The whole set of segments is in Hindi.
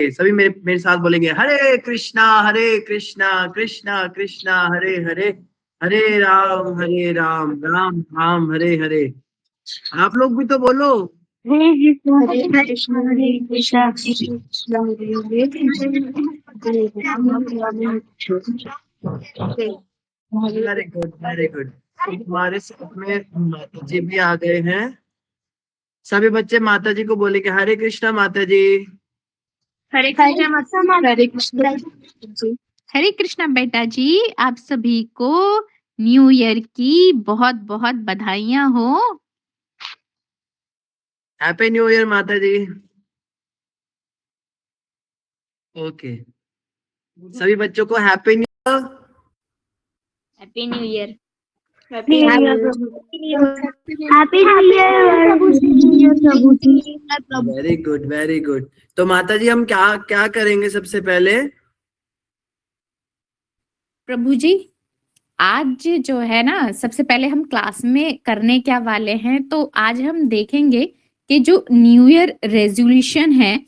सभी मेरे मेरे साथ बोलेंगे हरे कृष्णा कृष्णा कृष्णा हरे हरे, हरे राम राम राम हरे हरे। आप लोग भी तो बोलो। Hare Krishna Hare Krishna Krishna Hare Hare Hare Ram very good very good. हमारे साथ में माता जी भी आ गए हैं। सभी बच्चे माता जी को बोलेंगे हरे कृष्णा माता जी। हरे कृष्णा हरे कृष्णा जी। हरे कृष्णा बेटा जी, आप सभी को न्यू ईयर की बहुत बहुत बधाइयां हो। हैप्पी न्यू ईयर माता जी। ओके, सभी बच्चों को happy new year. Happy new year. Happy new year प्रभु जी। Very good very good. तो माता जी हम क्या क्या करेंगे सबसे पहले? प्रभु जी, आज जो है ना, सबसे पहले हम क्लास में करने क्या वाले हैं, तो आज हम देखेंगे कि जो न्यू ईयर रेजोल्यूशन है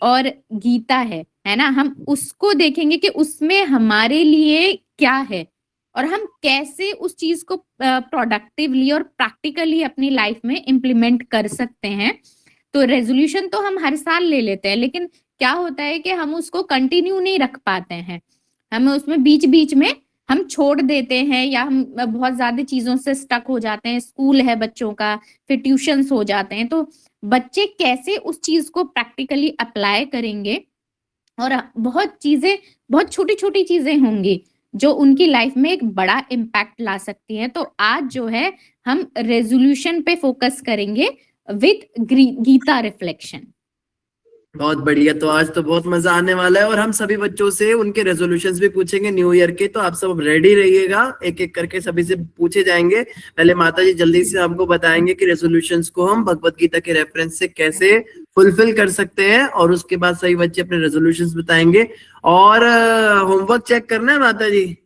और गीता है ना, हम उसको देखेंगे कि उसमें हमारे लिए क्या है और हम कैसे उस चीज को प्रोडक्टिवली और प्रैक्टिकली अपनी लाइफ में इम्प्लीमेंट कर सकते हैं। तो रेजोल्यूशन तो हम हर साल ले लेते हैं, लेकिन क्या होता है कि हम उसको कंटिन्यू नहीं रख पाते हैं। हमें उसमें बीच बीच में हम छोड़ देते हैं, या हम बहुत ज्यादा चीजों से स्टक हो जाते हैं। स्कूल है बच्चों का, फिर ट्यूशंस हो जाते हैं। तो बच्चे कैसे उस चीज को प्रैक्टिकली अप्लाई करेंगे, और बहुत चीजें, बहुत छोटी छोटी चीजें होंगी जो उनकी लाइफ में एक बड़ा इम्पैक्ट ला सकती है। तो आज जो है हम रेजोल्यूशन पे फोकस करेंगे विद गीता रिफ्लेक्शन। बहुत बढ़िया। तो आज तो बहुत मजा आने वाला है और हम सभी बच्चों से उनके रेजोल्यूशंस भी पूछेंगे न्यू ईयर के। तो आप सब रेडी रहिएगा, एक एक करके सभी से पूछे जाएंगे। पहले माता जी जल्दी से हमको बताएंगे कि रेजोल्यूशंस को हम भगवत गीता के रेफरेंस से कैसे फुलफिल कर सकते हैं, और उसके बाद सभी बच्चे अपने रेजोल्यूशंस बताएंगे। और होमवर्क चेक करना है माता जी।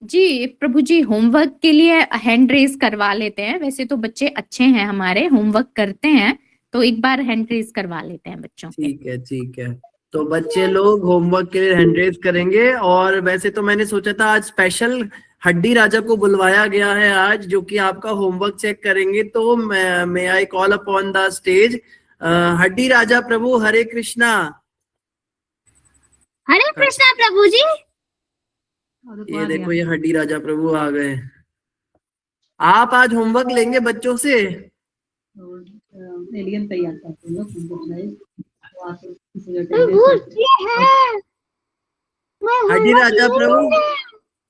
जी प्रभु जी, होमवर्क के लिए हैंड रेज करवा लेते हैं। वैसे तो बच्चे अच्छे हैं हमारे, होमवर्क करते हैं, तो एक बार हैंड रेज करवा लेते हैं बच्चों के। ठीक है ठीक है। तो बच्चे लोग होमवर्क के लिए हैंड रेज करेंगे। और वैसे तो मैंने सोचा था आज स्पेशल हड्डी राजा को बुलवाया गया है आज, जो कि आपका होमवर्क चेक करेंगे। तो मैं I call upon the stage हड्डी राजा प्रभु। हरे कृष्णा। हरे कृष्णा प्रभु जी। ये देखो, ये हड्डी राजा प्रभु आ गए। आप आज होमवर्क लेंगे बच्चों से? एलियन तैयार करते हैं हड्डी राजा प्रभु,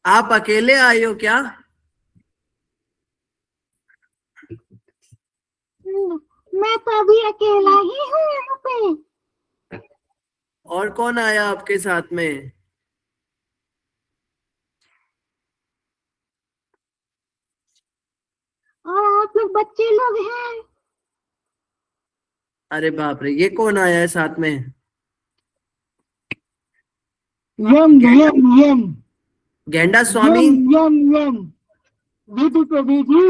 आप अकेले आए हो क्या? मैं तो अभी अकेला ही हूँ यहाँ पे। और कौन आया आपके साथ में? और आप लोग बच्चे लोग हैं। अरे बाप रे, ये कौन आया है साथ में? यम यम यम गेंडा स्वामी। यम यम। दीदी प्रभु जी,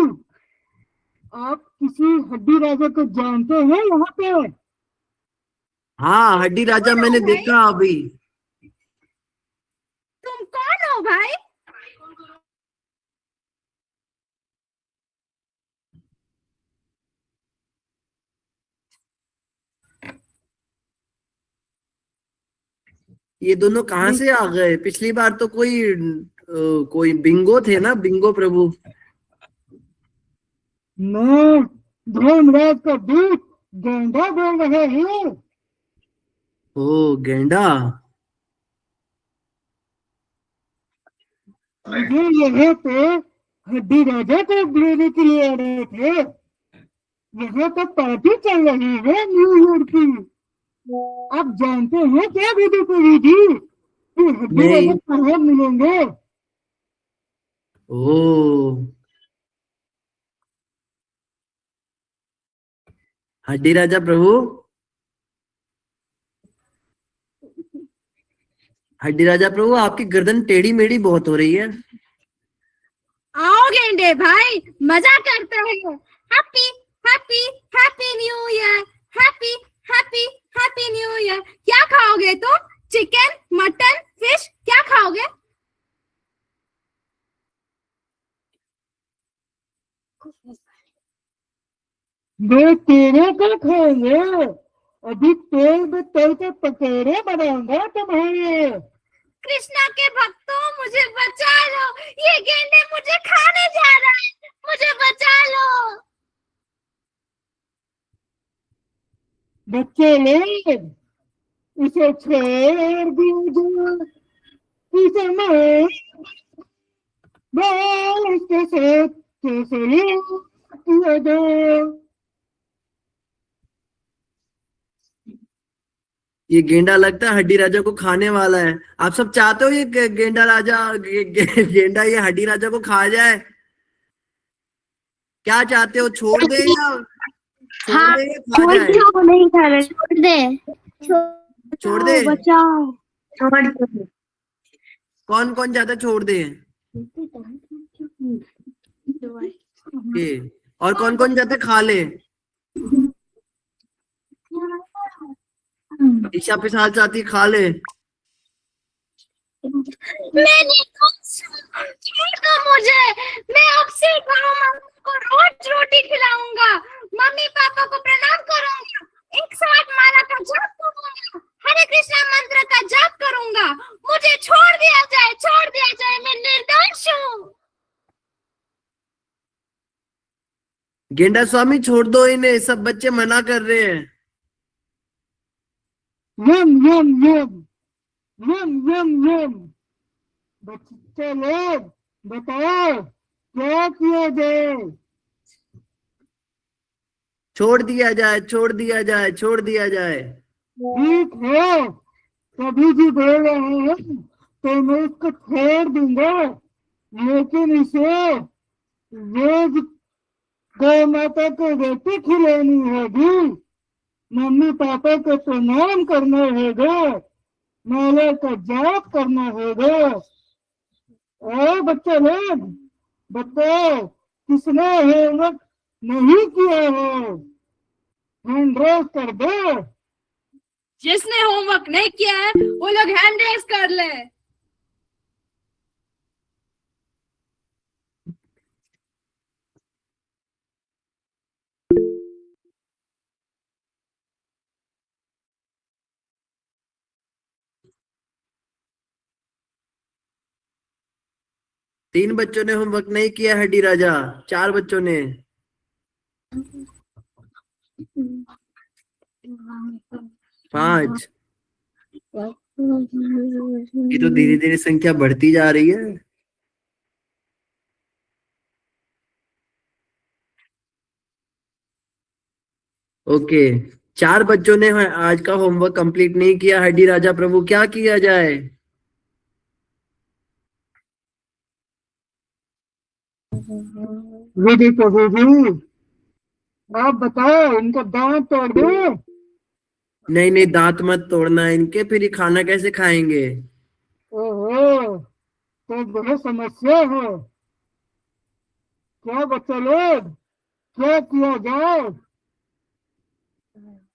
आप किसी हड्डी राजा को जानते हैं यहाँ पे? हाँ, हड्डी राजा मैंने देखा अभी। तुम कौन हो भाई? ये दोनों कहाँ से आ गए? पिछली बार तो कोई बिंगो थे ना, बिंगो प्रभु। मैं धर्मराज का दूत गेंडा बोल रहे हैं। ओ गेंडा। मुझे यहाँ पे हड्डी राजा को लेने के लिए आ रहे थे। यहाँ तो पार्टी चल रही है न्यू ईयर की। आप जानते हैं क्या दीदी प्रभु जी कि हड्डी राजा नहीं। कहाँ मिलेंगे? ओ हड्डी राजा प्रभु, हड्डी राजा प्रभु, आपकी गर्दन टेढ़ी मेढ़ी बहुत हो रही है। आओ गेंडे भाई, मजा करते हैं। Happy happy happy new year. Happy happy खाओगे तुम? चिकन, मटन, फिश क्या खाओगे? वे तेरे को खाएंगे। अभी तेल में तल के पकौड़े बनाऊंगा तुम्हारे। कृष्णा के भक्तों, मुझे बचा लो, ये गेंडे मुझे खाने जा रहा है, मुझे बचा लो। बच्चे लोग, इसे छोड़ दीजिए, इसे मार दो, इसके साथ सलूक किया जाए। ये गेंडा लगता है हड्डी राजा को खाने वाला है। आप सब चाहते हो ये गेंडा राजा गेंडा ये हड्डी राजा को खा जाए? क्या चाहते हो, छोड़ दे या छोड़ दे या खा जाए? नहीं खा रहे, छोड़ दे, छोड़ दे। बचाओ, छोड़ दे। कौन कौन चाहता है छोड़ दे? ये और कौन कौन चाहता है खा ले? ईशा पिशाच चाहती है खा ले। मैंने छोड़ दो मुझे, मैं अब से गाँव मम्मी को रोज रोटी खिलाऊंगा, मम्मी पापा को प्रणाम करूंगा, एक साथ माला का जाप करूंगा, हरे कृष्णा मंत्र का जाप करूंगा। मुझे छोड़ दिया जाए, छोड़ दिया जाए, मैं निर्दोष हूँ। गेंडा स्वामी छोड़ दो इन्हें, सब बच्चे मना कर रहे हैं। यम यम यम यम यम यम। बच्चे लोग बताओ क्या किया जाए? छोड़ दिया जाए, छोड़ दिया जाए, छोड़ दिया जाए। ठीक है, कभी भी बोल रहे हैं तो मैं इसको छोड़ दूंगा, लेकिन इसे रोज गौ माता को रोटी खिलानी होगी, मम्मी पापा को प्रणाम करना होगा, माला का जाप करना होगा। और बच्चे लोग बताओ किसने होमवर्क नहीं किया है? हैंड रेज कर दो। जिसने होमवर्क नहीं किया है वो लोग हैंड रेस कर ले। तीन बच्चों ने होमवर्क नहीं किया हड्डी राजा, चार बच्चों ने। पांच। ये तो धीरे धीरे संख्या बढ़ती जा रही है। ओके, चार बच्चों ने आज का होमवर्क कंप्लीट नहीं किया हड्डी राजा प्रभु, क्या किया जाए? विधि प्रभु जी, आप बताओ इनका दांत तोड़ दो। नहीं नहीं, दांत मत तोड़ना इनके, फिर ये खाना कैसे खाएंगे? ओहो, तो बहुत समस्या है। क्या बच्चे लोग, क्या किया जाए?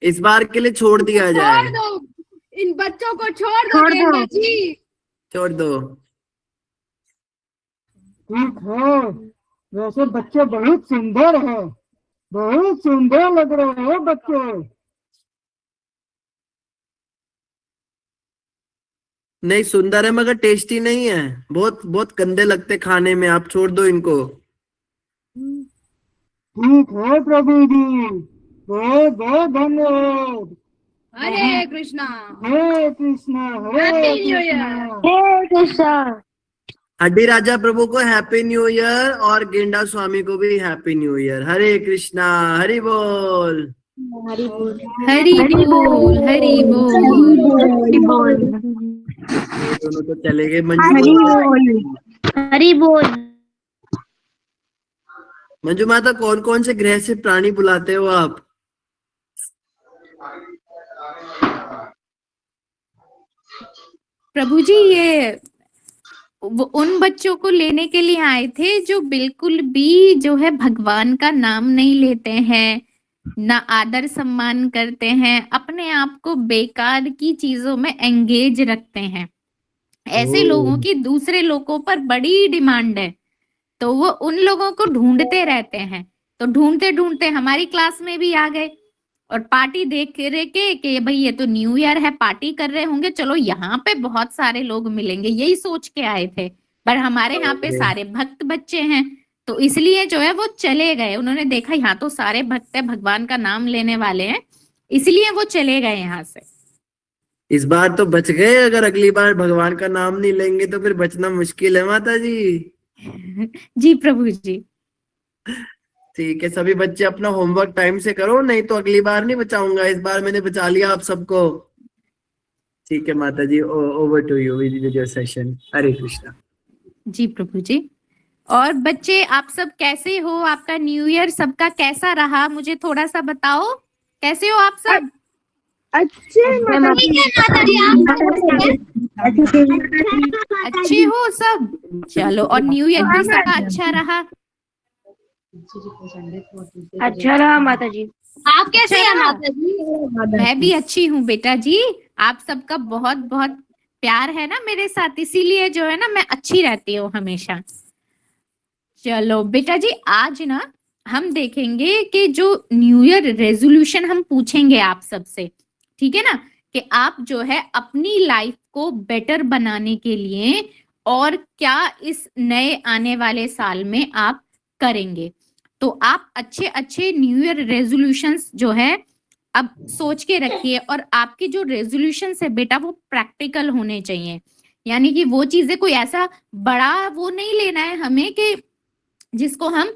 इस बार के लिए छोड़ दिया जाए। छोड़ दो, इन बच्चों को छोड़ दो गेंडा जी। छोड़ दो। ठीक है, वैसे बच्चे बहुत सुंदर है, बहुत सुंदर लग रहे हैं बच्चे। नहीं, सुंदर है मगर टेस्टी नहीं है, बहुत बहुत गंदे लगते खाने में, आप छोड़ दो इनको। ठीक है प्रभु जी, बहुत बहुत धन्यवाद। हरे कृष्णा, हरे कृष्णा, हरे हैप्पी न्यू कृष्णा। ईयर। हरे कृष्णा। हड्डी राजा प्रभु को हैप्पी न्यू ईयर और गेंडा स्वामी को भी हैप्पी न्यू ईयर। हरे कृष्णा, हरि बोल। हरि बोल, हरि बोल। ये दोनों तो चले गए। मंजू हरि बोल। मंजू माता, कौन कौन से ग्रह से प्राणी बुलाते हो आप? प्रभु जी, ये वो उन बच्चों को लेने के लिए आए थे जो बिल्कुल भी जो है भगवान का नाम नहीं लेते हैं, ना आदर सम्मान करते हैं, अपने आप को बेकार की चीजों में एंगेज रखते हैं। ऐसे लोगों की दूसरे लोगों पर बड़ी डिमांड है, तो वो उन लोगों को ढूंढते रहते हैं। तो ढूंढते ढूंढते हमारी क्लास में भी आ गए और पार्टी देख रहे के कि भाई ये तो न्यू ईयर है, पार्टी कर रहे होंगे, चलो यहाँ पे बहुत सारे लोग मिलेंगे, यही सोच के आए थे। पर हमारे यहाँ पे सारे भक्त बच्चे हैं, तो इसलिए जो है वो चले गए। उन्होंने देखा यहाँ तो सारे भक्त है, भगवान का नाम लेने वाले हैं, इसलिए वो चले गए यहाँ से। इस बार तो बच गए, अगर अगली बार भगवान का नाम नहीं लेंगे तो फिर बचना मुश्किल है माता जी। जी प्रभु जी। ठीक है, सभी बच्चे अपना होमवर्क टाइम से करो, नहीं तो अगली बार नहीं बचाऊंगा, इस बार मैंने बचा लिया आप सबको। ठीक है माता जी, over to you with your session. Hare Krishna. जी प्रभु जी। और बच्चे आप सब कैसे हो? आपका न्यू ईयर सबका कैसा रहा? मुझे थोड़ा सा बताओ, कैसे हो आप सब? अच्छे ठीक है माता जी, आप अच्छे हो सब? चलो, और न्यू ईयर भी सबका अच्छा रहा? अच्छा रहा माता जी। आप कैसे हैं माता जी? मैं भी अच्छी हूँ बेटा जी। आप सबका बहुत बहुत प्यार है ना मेरे साथ, इसीलिए जो है ना मैं अच्छी रहती हूँ हमेशा। चलो बेटा जी, आज ना हम देखेंगे कि जो न्यू ईयर रेजोल्यूशन हम पूछेंगे आप सबसे, ठीक है ना, कि आप जो है अपनी लाइफ को बेटर बनाने के लिए और क्या इस नए आने वाले साल में आप करेंगे। तो आप अच्छे अच्छे न्यू ईयर रेजोल्यूशंस जो है अब सोच के रखिए, और आपके जो रेजोल्यूशन है बेटा वो प्रैक्टिकल होने चाहिए। यानी कि वो चीजें कोई ऐसा बड़ा वो नहीं लेना है हमें कि जिसको हम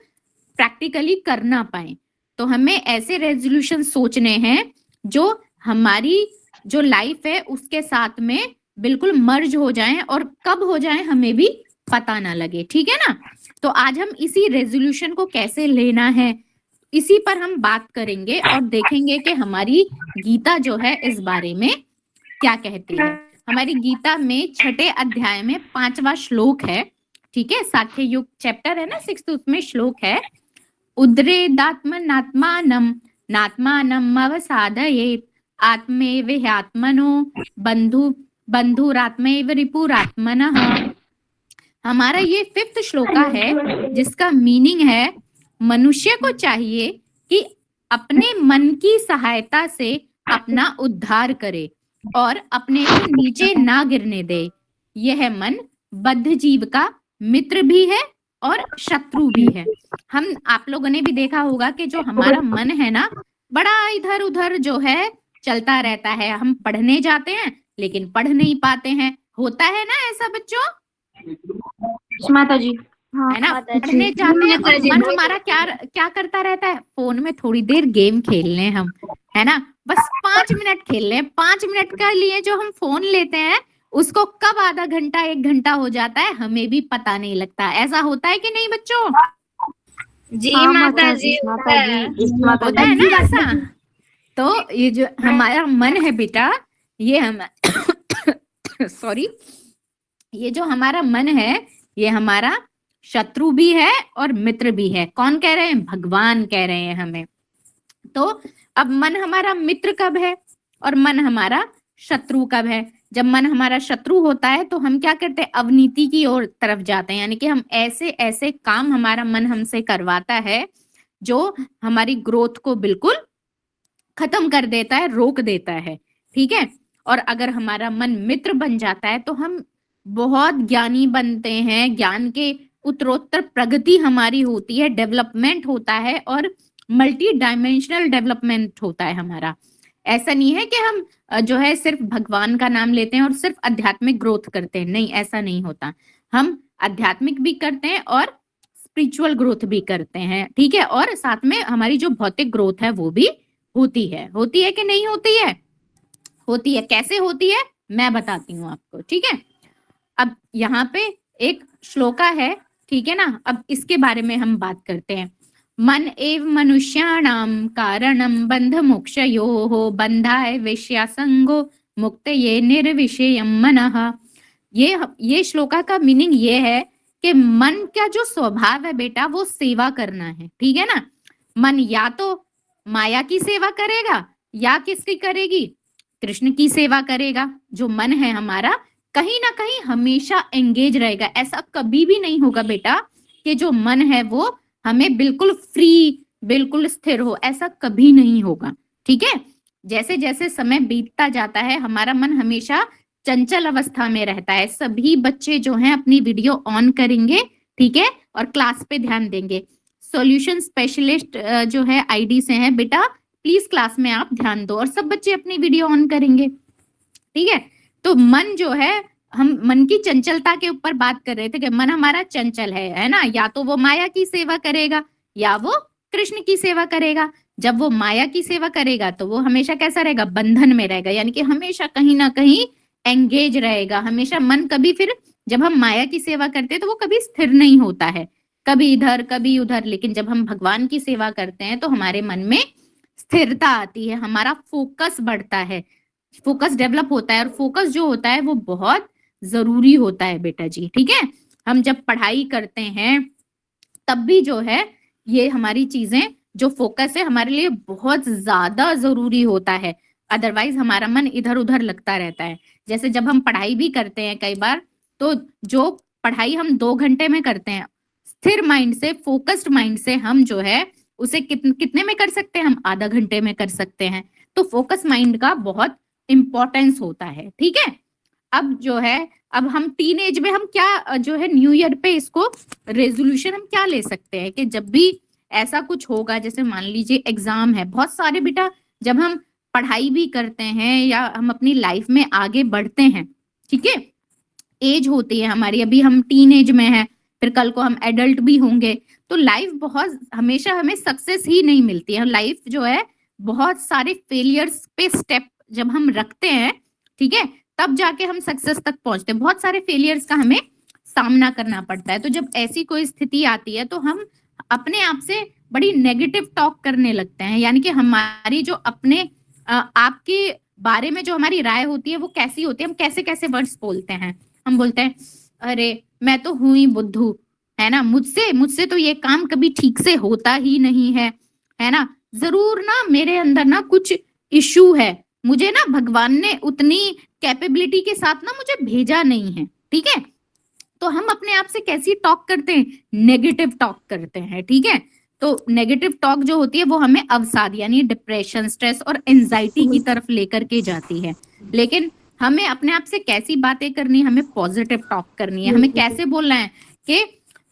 प्रैक्टिकली कर ना पाए। तो हमें ऐसे रेजोल्यूशन सोचने हैं जो हमारी जो लाइफ है उसके साथ में बिल्कुल मर्ज हो जाएं, और कब हो जाएं हमें भी पता ना लगे, ठीक है ना। तो आज हम इसी रेजोल्यूशन को कैसे लेना है इसी पर हम बात करेंगे, और देखेंगे कि हमारी गीता जो है इस बारे में क्या कहती है। हमारी गीता में 6 अध्याय में 5वां श्लोक है, ठीक है, साख्य युग चैप्टर है ना 6, उसमें श्लोक है, उद्रेदात्मनात्मानं नात्मानं अवसादयेत् आत्मेव ह्यात्मनो बंधुरात्मैव रिपुरात्मनः। हमारा ये 5th श्लोका है, जिसका मीनिंग है मनुष्य को चाहिए कि अपने मन की सहायता से अपना उद्धार करे और अपने को नीचे ना गिरने दे। यह मन बद्ध जीव का मित्र भी है और शत्रु भी है। हम आप लोगों ने भी देखा होगा कि जो हमारा मन है ना, बड़ा इधर उधर जो है चलता रहता है। हम पढ़ने जाते हैं लेकिन पढ़ नहीं पाते हैं, होता है ना ऐसा बच्चों? माता जी है ना, पढ़ने जाते हैं और मन हमारा क्या क्या करता रहता है, फोन में थोड़ी देर गेम खेल लें हम, है ना, बस 5 मिनट खेल लें। 5 मिनट के लिए जो हम फोन लेते हैं उसको कब आधा घंटा 1 घंटा हो जाता है हमें भी पता नहीं लगता। ऐसा होता है कि नहीं बच्चों? जी माता जी, होता है ना ऐसा। तो ये जो हमारा मन है बेटा, ये हम सॉरी, ये जो हमारा मन है ये हमारा शत्रु भी है और मित्र भी है। कौन कह रहे हैं? भगवान कह रहे हैं हमें। तो अब मन हमारा मित्र कब है और मन हमारा शत्रु कब है? जब मन हमारा शत्रु होता है तो हम क्या करते हैं? अवनीति की ओर तरफ जाते हैं, यानी कि हम ऐसे ऐसे काम हमारा मन हमसे करवाता है जो हमारी ग्रोथ को बिल्कुल खत्म कर देता है, रोक देता है, ठीक है। और अगर हमारा मन मित्र बन जाता है तो हम बहुत ज्ञानी बनते हैं, ज्ञान के उत्तरोत्तर प्रगति हमारी होती है, डेवलपमेंट होता है और मल्टी डायमेंशनल डेवलपमेंट होता है हमारा। ऐसा नहीं है कि हम जो है सिर्फ भगवान का नाम लेते हैं और सिर्फ आध्यात्मिक ग्रोथ करते हैं, नहीं, ऐसा नहीं होता। हम आध्यात्मिक भी करते हैं और स्पिरिचुअल ग्रोथ भी करते हैं, ठीक है, और साथ में हमारी जो भौतिक ग्रोथ है वो भी होती है कि नहीं होती है? होती है। कैसे होती है मैं बताती हूँ आपको, ठीक है। अब यहाँ पे एक श्लोका है, ठीक है ना, अब इसके बारे में हम बात करते हैं। मन एव मनुष्याणाम कारणम बंध मोक्षयोः बंधाय विषयासंगो मुक्तये निर्विषयम मनः। ये श्लोका का मीनिंग ये है कि मन का जो स्वभाव है बेटा वो सेवा करना है, ठीक है ना। मन या तो माया की सेवा करेगा या किसकी करेगी? कृष्ण की सेवा करेगा। जो मन है हमारा कहीं ना कहीं हमेशा एंगेज रहेगा। ऐसा कभी भी नहीं होगा बेटा कि जो मन है वो हमें बिल्कुल फ्री, बिल्कुल स्थिर हो, ऐसा कभी नहीं होगा। ठीक है, जैसे जैसे समय बीतता जाता है हमारा मन हमेशा चंचल अवस्था में रहता है। सभी बच्चे जो हैं अपनी वीडियो ऑन करेंगे, ठीक है, और क्लास पे ध्यान देंगे। सॉल्यूशन स्पेशलिस्ट जो है आईडी से है बेटा, प्लीज क्लास में आप ध्यान दो, और सब बच्चे अपनी वीडियो ऑन करेंगे। ठीक है, तो मन जो है, हम मन की चंचलता के ऊपर बात कर रहे थे कि मन हमारा चंचल है ना, या तो वो माया की सेवा करेगा या वो कृष्ण की सेवा करेगा। जब वो माया की सेवा करेगा तो वो हमेशा कैसा रहेगा? बंधन में रहेगा, यानी कि हमेशा कहीं ना कहीं एंगेज रहेगा। हमेशा मन कभी, फिर जब हम माया की सेवा करते हैं तो वो कभी स्थिर नहीं होता है, कभी इधर कभी उधर। लेकिन जब हम भगवान की सेवा करते हैं तो हमारे मन में स्थिरता आती है, हमारा फोकस बढ़ता है, फोकस डेवलप होता है। और फोकस जो होता है वो बहुत जरूरी होता है बेटा जी। ठीक है, हम जब पढ़ाई करते हैं तब भी जो है ये हमारी चीजें, जो फोकस है हमारे लिए बहुत ज्यादा जरूरी होता है। अदरवाइज हमारा मन इधर उधर लगता रहता है। जैसे जब हम पढ़ाई भी करते हैं कई बार, तो जो पढ़ाई हम 2 घंटे में करते हैं, स्थिर माइंड से, फोकस्ड माइंड से हम जो है उसे कितने में कर सकते हैं? हम आधा घंटे में कर सकते हैं। तो फोकस माइंड का बहुत इंपॉर्टेंस होता है। ठीक है, अब जो है, अब हम टीनेज में हम क्या जो है न्यू ईयर पे इसको रेजोल्यूशन हम क्या ले सकते हैं कि जब भी ऐसा कुछ होगा, जैसे मान लीजिए एग्जाम है, बहुत सारे बेटा जब हम पढ़ाई भी करते हैं या हम अपनी लाइफ में आगे बढ़ते हैं, ठीक है, एज होती है हमारी, अभी हम टीनेज में है, फिर कल को हम एडल्ट भी होंगे, तो लाइफ बहुत हमेशा हमें सक्सेस ही नहीं मिलती है। लाइफ जो है बहुत सारे फेलियर्स पे स्टेप जब हम रखते हैं, ठीक है, तब जाके हम सक्सेस तक पहुंचते हैं। बहुत सारे फेलियर्स का हमें सामना करना पड़ता है। तो जब ऐसी कोई स्थिति आती है तो हम अपने आप से बड़ी नेगेटिव टॉक करने लगते हैं, यानी कि हमारी जो अपने आपके बारे में जो हमारी राय होती है वो कैसी होती है, हम कैसे कैसे वर्ड्स बोलते हैं। हम बोलते हैं अरे मैं तो हूं ही बुद्धू, है ना, मुझसे तो ये काम कभी ठीक से होता ही नहीं है ना, जरूर ना मेरे अंदर ना कुछ इशू है, मुझे ना भगवान ने उतनी कैपेबिलिटी के साथ ना मुझे भेजा नहीं है। ठीक है, तो हम अपने आप से कैसी टॉक करते हैं? नेगेटिव टॉक करते हैं। ठीक है, तो नेगेटिव टॉक जो होती है वो हमें अवसाद यानी डिप्रेशन, स्ट्रेस और एंजाइटी की तरफ लेकर के जाती है। लेकिन हमें अपने आप से कैसी बातें करनी है? हमें पॉजिटिव टॉक करनी है। हमें कैसे बोलना है कि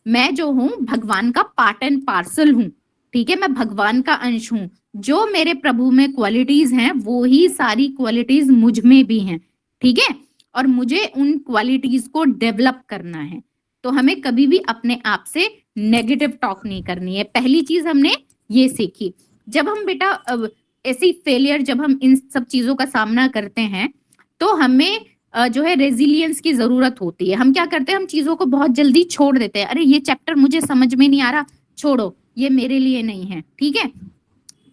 मैं जो हूँ भगवान का पार्ट एंड पार्सल हूँ, ठीक है, मैं भगवान का अंश हूँ, जो मेरे प्रभु में क्वालिटीज हैं वो ही सारी क्वालिटीज मुझ में भी हैं। ठीक है, और मुझे उन क्वालिटीज को डेवलप करना है। तो हमें कभी भी अपने आप से नेगेटिव टॉक नहीं करनी है। पहली चीज हमने ये सीखी। जब हम बेटा ऐसी फेलियर, जब हम इन सब चीजों का सामना करते हैं तो हमें जो है रेजिलियंस की जरूरत होती है। हम क्या करते हैं? हम चीजों को बहुत जल्दी छोड़ देते हैं। अरे ये चैप्टर मुझे समझ में नहीं आ रहा, छोड़ो, ये मेरे लिए नहीं है। ठीक है,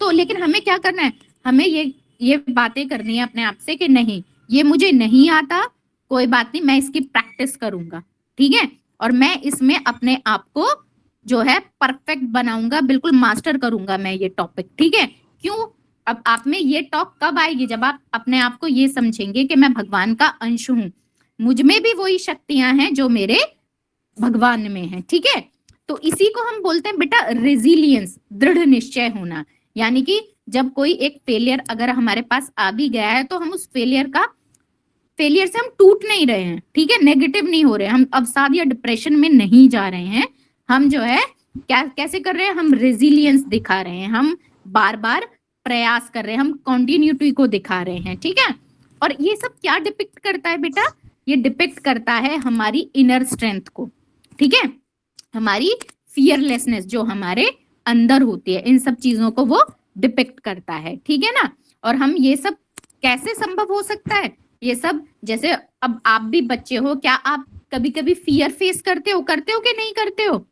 तो लेकिन हमें क्या करना है? हमें ये बातें करनी है अपने आप से कि नहीं, ये मुझे नहीं आता, कोई बात नहीं, मैं इसकी प्रैक्टिस करूंगा। ठीक है, और मैं इसमें अपने आप को जो है परफेक्ट बनाऊंगा, बिल्कुल मास्टर करूंगा मैं ये टॉपिक। ठीक है, क्यों? अब आप में ये टॉक कब आएगी? जब आप अपने आप को ये समझेंगे कि मैं भगवान का अंश हूं, मुझ में भी वही शक्तियां हैं जो मेरे भगवान में है। ठीक है, तो इसी को हम बोलते हैं बेटा रेजिलियंस, दृढ़ निश्चय होना। यानी कि जब कोई एक फेलियर अगर हमारे पास आ भी गया है तो हम उस फेलियर से हम टूट नहीं रहे हैं। ठीक है, नेगेटिव नहीं हो रहे, हम अवसाद या डिप्रेशन में नहीं जा रहे हैं। हम जो है कैसे कर रहे हैं? हम रेजिलियंस दिखा रहे हैं, हम बार बार प्रयास कर रहे हैं, हम कॉन्टिन्यूटी को दिखा रहे हैं। ठीक है, और ये सब क्या डिपिक्ट करता है बेटा? ये डिपिक्ट करता है हमारी इनर स्ट्रेंथ को। ठीक है, हमारी फियरलेसनेस जो हमारे अंदर होती है, इन सब चीजों को वो डिपिक्ट करता है। ठीक है ना, और हम ये सब कैसे संभव हो सकता है? ये सब जैसे अब आप भी बच्चे हो, क्या आप कभी कभी फियर फेस करते हो कि नहीं करते हो?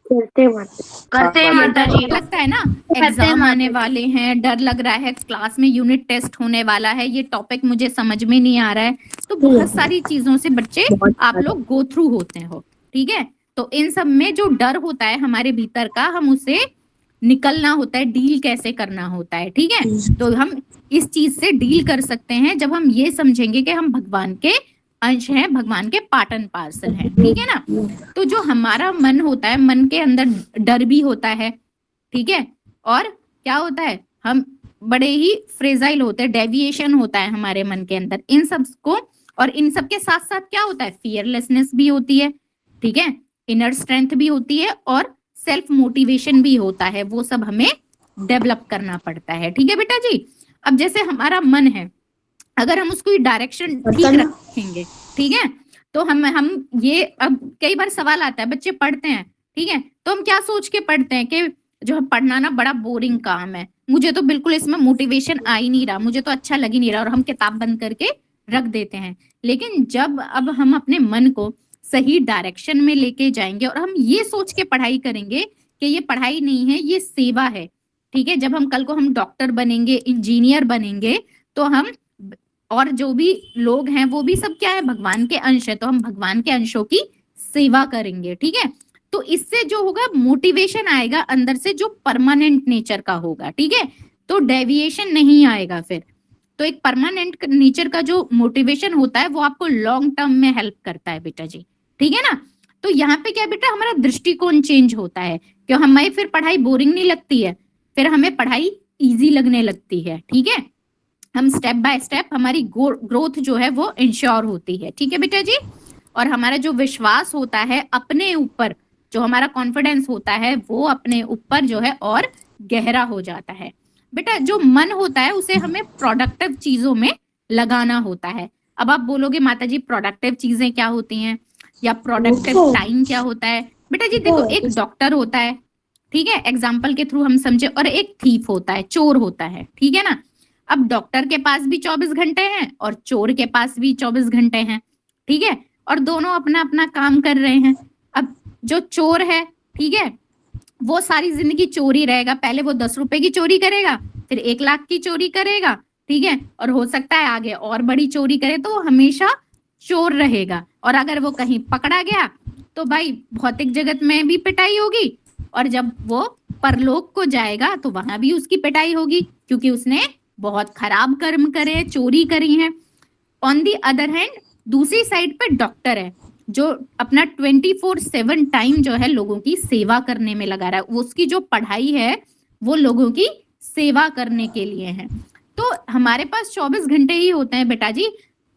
करते हैं माता जी। लगता है ना, एग्जाम आने वाले हैं, डर लग रहा है, क्लास में यूनिट टेस्ट होने वाला है, ये टॉपिक मुझे समझ में नहीं आ रहा है, तो बहुत सारी चीजों से बच्चे आप लोग गो थ्रू होते हो। ठीक है, तो इन सब में जो डर होता है हमारे भीतर का, हम उसे निकलना होता है, डील कैसे करना होता है, ठीक है। तो हम इस चीज से डील कर सकते हैं जब हम ये समझेंगे कि हम भगवान के अंश हैं, भगवान के पार्ट एंड पार्सल हैं, ठीक है ना। तो जो हमारा मन होता है, मन के अंदर डर भी होता है, ठीक है, और क्या होता है, हम बड़े ही फ्रेजाइल होते हैं, डेविएशन होता है हमारे मन के अंदर, इन सब को, और इन सब के साथ साथ क्या होता है, फियरलेसनेस भी होती है, ठीक है, इनर स्ट्रेंथ भी होती है, और सेल्फ मोटिवेशन भी होता है, वो सब हमें डेवलप करना पड़ता है, ठीक है बेटा जी। अब जैसे हमारा मन है, अगर हम उसको डायरेक्शन ठीक रखेंगे, ठीक है, तो हम ये, अब कई बार सवाल आता है, बच्चे पढ़ते हैं, ठीक है, तो हम क्या सोच के पढ़ते हैं कि जो पढ़ना ना बड़ा बोरिंग काम है, मुझे तो बिल्कुल इसमें मोटिवेशन आ ही नहीं रहा, मुझे तो अच्छा लग ही नहीं रहा, और हम किताब बंद करके रख देते हैं। लेकिन जब अब हम अपने मन को सही डायरेक्शन में लेके जाएंगे और हम ये सोच के पढ़ाई करेंगे कि ये पढ़ाई नहीं है, ये सेवा है, ठीक है, जब हम कल को हम डॉक्टर बनेंगे, इंजीनियर बनेंगे, तो हम, और जो भी लोग हैं वो भी सब क्या है, भगवान के अंश है, तो हम भगवान के अंशों की सेवा करेंगे, ठीक है। तो इससे जो होगा मोटिवेशन आएगा अंदर से, जो परमानेंट नेचर का होगा, ठीक है, तो डेविएशन नहीं आएगा फिर। तो एक परमानेंट नेचर का जो मोटिवेशन होता है वो आपको लॉन्ग टर्म में हेल्प करता है बेटा जी, ठीक है ना। तो यहाँ पे क्या बेटा, हमारा दृष्टिकोण चेंज होता है, क्यों हमें फिर पढ़ाई बोरिंग नहीं लगती है, फिर हमें पढ़ाई इजी लगने लगती है, ठीक है, हम स्टेप बाय स्टेप हमारी ग्रोथ जो है वो इंश्योर होती है, ठीक है बेटा जी। और हमारा जो विश्वास होता है अपने ऊपर, जो हमारा कॉन्फिडेंस होता है वो अपने ऊपर जो है और गहरा हो जाता है बेटा। जो मन होता है उसे हमें प्रोडक्टिव चीजों में लगाना होता है। अब आप बोलोगे माता जी प्रोडक्टिव चीजें क्या होती हैं, या प्रोडक्टिव टाइम क्या होता है। बेटा जी देखो, एक डॉक्टर होता है, ठीक है, एग्जाम्पल के थ्रू हम समझे, और एक थीफ होता है, चोर होता है, ठीक है ना। अब डॉक्टर के पास भी 24 घंटे हैं और चोर के पास भी 24 घंटे हैं, ठीक है, और दोनों अपना अपना काम कर रहे हैं। अब जो चोर है, ठीक है, वो सारी जिंदगी चोरी रहेगा, पहले वो 10 रुपए की चोरी करेगा, फिर 1 लाख की चोरी करेगा, ठीक है, और हो सकता है आगे और बड़ी चोरी करे, तो वो हमेशा चोर रहेगा। और अगर वो कहीं पकड़ा गया तो भाई भौतिक जगत में भी पिटाई होगी, और जब वो परलोक को जाएगा तो वहां भी उसकी पिटाई होगी, क्योंकि उसने बहुत खराब कर्म करे, चोरी करी है। ऑन दी अदर हैंड दूसरी साइड पे डॉक्टर है जो अपना 24/7 टाइम जो है लोगों की सेवा करने में लगा रहा है, उसकी जो पढ़ाई है वो लोगों की सेवा करने के लिए है। तो हमारे पास 24 घंटे ही होते हैं बेटा जी,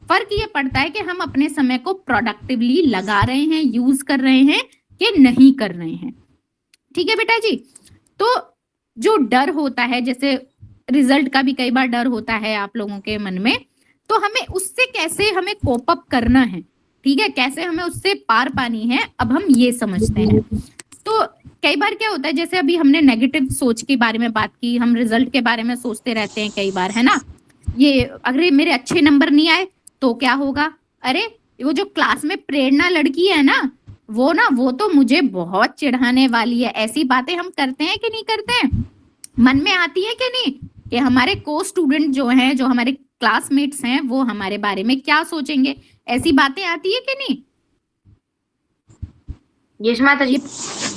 फर्क ये पड़ता है कि हम अपने समय को प्रोडक्टिवली लगा रहे हैं, यूज कर रहे हैं कि नहीं कर रहे हैं, ठीक है बेटा जी। तो जो डर होता है, जैसे रिजल्ट का भी कई बार डर होता है आप लोगों के मन में, तो हमें उससे कैसे हमें कोप अप करना है, ठीक है, कैसे हमें उससे पार पानी है, अब हम ये समझते हैं। तो कई बार क्या होता है, जैसे अभी हमने नेगेटिव सोच के बारे में बात की, हम रिजल्ट के बारे में सोचते रहते हैं कई बार, है ना, ये अगर मेरे अच्छे नंबर नहीं आए तो क्या होगा, अरे वो जो क्लास में प्रेरणा लड़की है ना, वो तो मुझे बहुत चिढ़ाने वाली है। ऐसी बातें हम करते हैं कि नहीं करते हैं, मन में आती है कि नहीं, कि हमारे को स्टूडेंट जो हैं, जो हमारे क्लासमेट्स हैं, वो हमारे बारे में क्या सोचेंगे, ऐसी बातें आती है कि नहीं। यस माता जी,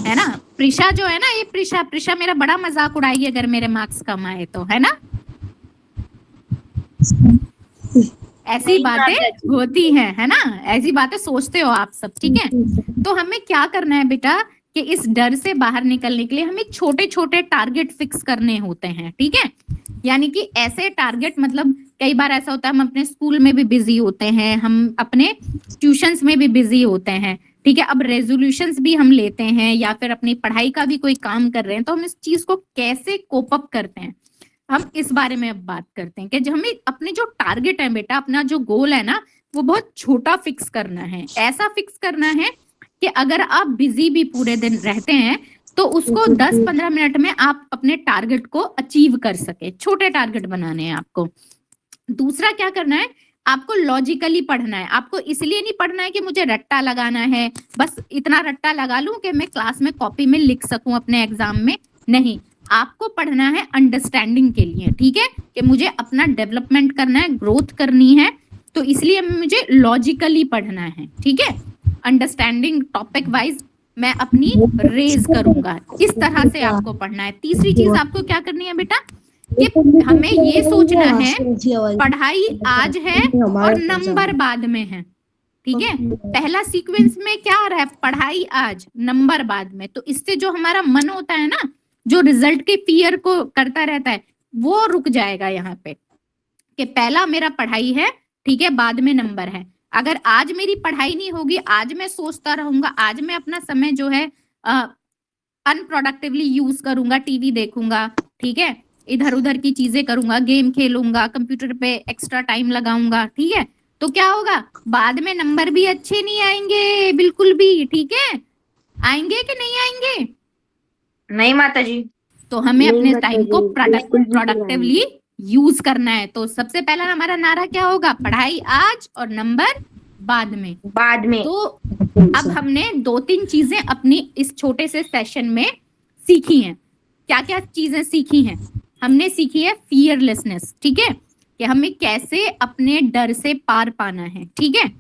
है ना। प्रिशा जो है ना, ये प्रिशा मेरा बड़ा मजाक उड़ाई अगर मेरे मार्क्स कम आए तो, है ना, ऐसी बातें होती हैं, है ना, ऐसी बातें सोचते हो आप सब, ठीक है। तो हमें क्या करना है बेटा, कि इस डर से बाहर निकलने के लिए हमें छोटे छोटे टारगेट फिक्स करने होते हैं, ठीक है। यानी कि ऐसे टारगेट, मतलब कई बार ऐसा होता है हम अपने स्कूल में भी बिजी होते हैं, हम अपने ट्यूशंस में भी बिजी होते हैं, ठीक है। अब रेजोल्यूशंस भी हम लेते हैं, या फिर अपनी पढ़ाई का भी कोई काम कर रहे हैं, तो हम इस चीज को कैसे कोप अप करते हैं, हम इस बारे में अब बात करते हैं। कि जो हमें अपने जो टारगेट है बेटा, अपना जो गोल है ना, वो बहुत छोटा फिक्स करना है। ऐसा फिक्स करना है कि अगर आप बिजी भी पूरे दिन रहते हैं तो उसको 10-15 मिनट में आप अपने टारगेट को अचीव कर सके। छोटे टारगेट बनाने हैं आपको। दूसरा क्या करना है, आपको लॉजिकली पढ़ना है। आपको इसलिए नहीं पढ़ना है कि मुझे रट्टा लगाना है, बस इतना रट्टा लगा लूं कि मैं क्लास में कॉपी में लिख सकूं अपने एग्जाम में, नहीं। आपको पढ़ना है अंडरस्टैंडिंग के लिए, ठीक है, कि मुझे अपना डेवलपमेंट करना है, ग्रोथ करनी है, तो इसलिए मुझे लॉजिकली पढ़ना है, ठीक है। अंडरस्टैंडिंग टॉपिक वाइज मैं अपनी रेज करूंगा। इस तरह से आपको पढ़ना है। तीसरी चीज आपको क्या करनी है बेटा, कि हमें ये सोचना है पढ़ाई आज है और नंबर बाद में है। ठीक है, पहला सीक्वेंस में क्या आ रहा है, पढ़ाई आज नंबर बाद में। तो इससे जो हमारा मन होता है ना, जो रिजल्ट के फियर को करता रहता है, वो रुक जाएगा यहाँ पे, कि पहला मेरा पढ़ाई है, ठीक है, बाद में नंबर है। अगर आज मेरी पढ़ाई नहीं होगी, आज मैं सोचता रहूंगा, आज मैं अपना समय जो है अनप्रोडक्टिवली यूज करूंगा, टीवी देखूंगा, ठीक है, इधर उधर की चीजें करूंगा, गेम खेलूंगा, कंप्यूटर पे एक्स्ट्रा टाइम लगाऊंगा, ठीक है, तो क्या होगा, बाद में नंबर भी अच्छे नहीं आएंगे बिल्कुल भी। ठीक है, आएंगे कि नहीं आएंगे? नहीं माता जी। तो हमें अपने टाइम को प्रोडक्टिवली यूज करना है। तो सबसे पहला हमारा नारा क्या होगा, पढ़ाई आज और नंबर बाद में। तो अब हमने 2-3 चीजें अपनी इस छोटे से सेशन में सीखी हैं। क्या क्या चीजें सीखी हैं? हमने सीखी है फियरलेसनेस, ठीक है, कि हमें कैसे अपने डर से पार पाना है, ठीक है,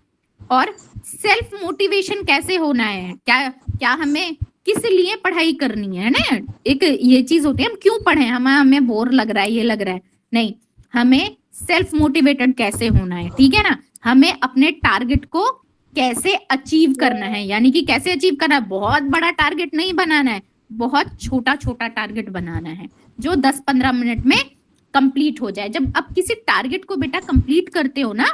और सेल्फ मोटिवेशन कैसे होना है, क्या हमें किस लिए पढ़ाई करनी है ना। एक ये चीज होती है, हम क्यों पढ़े, हमें बोर लग रहा है, ये लग रहा है, नहीं, हमें सेल्फ मोटिवेटेड कैसे होना है, ठीक है ना। हमें अपने टारगेट को कैसे अचीव करना है, यानी कि कैसे अचीव करना है, बहुत बड़ा टारगेट नहीं बनाना है, बहुत छोटा छोटा टारगेट बनाना है जो 10-15 मिनट में कंप्लीट हो जाए। जब आप किसी टारगेट को बेटा कंप्लीट करते हो ना,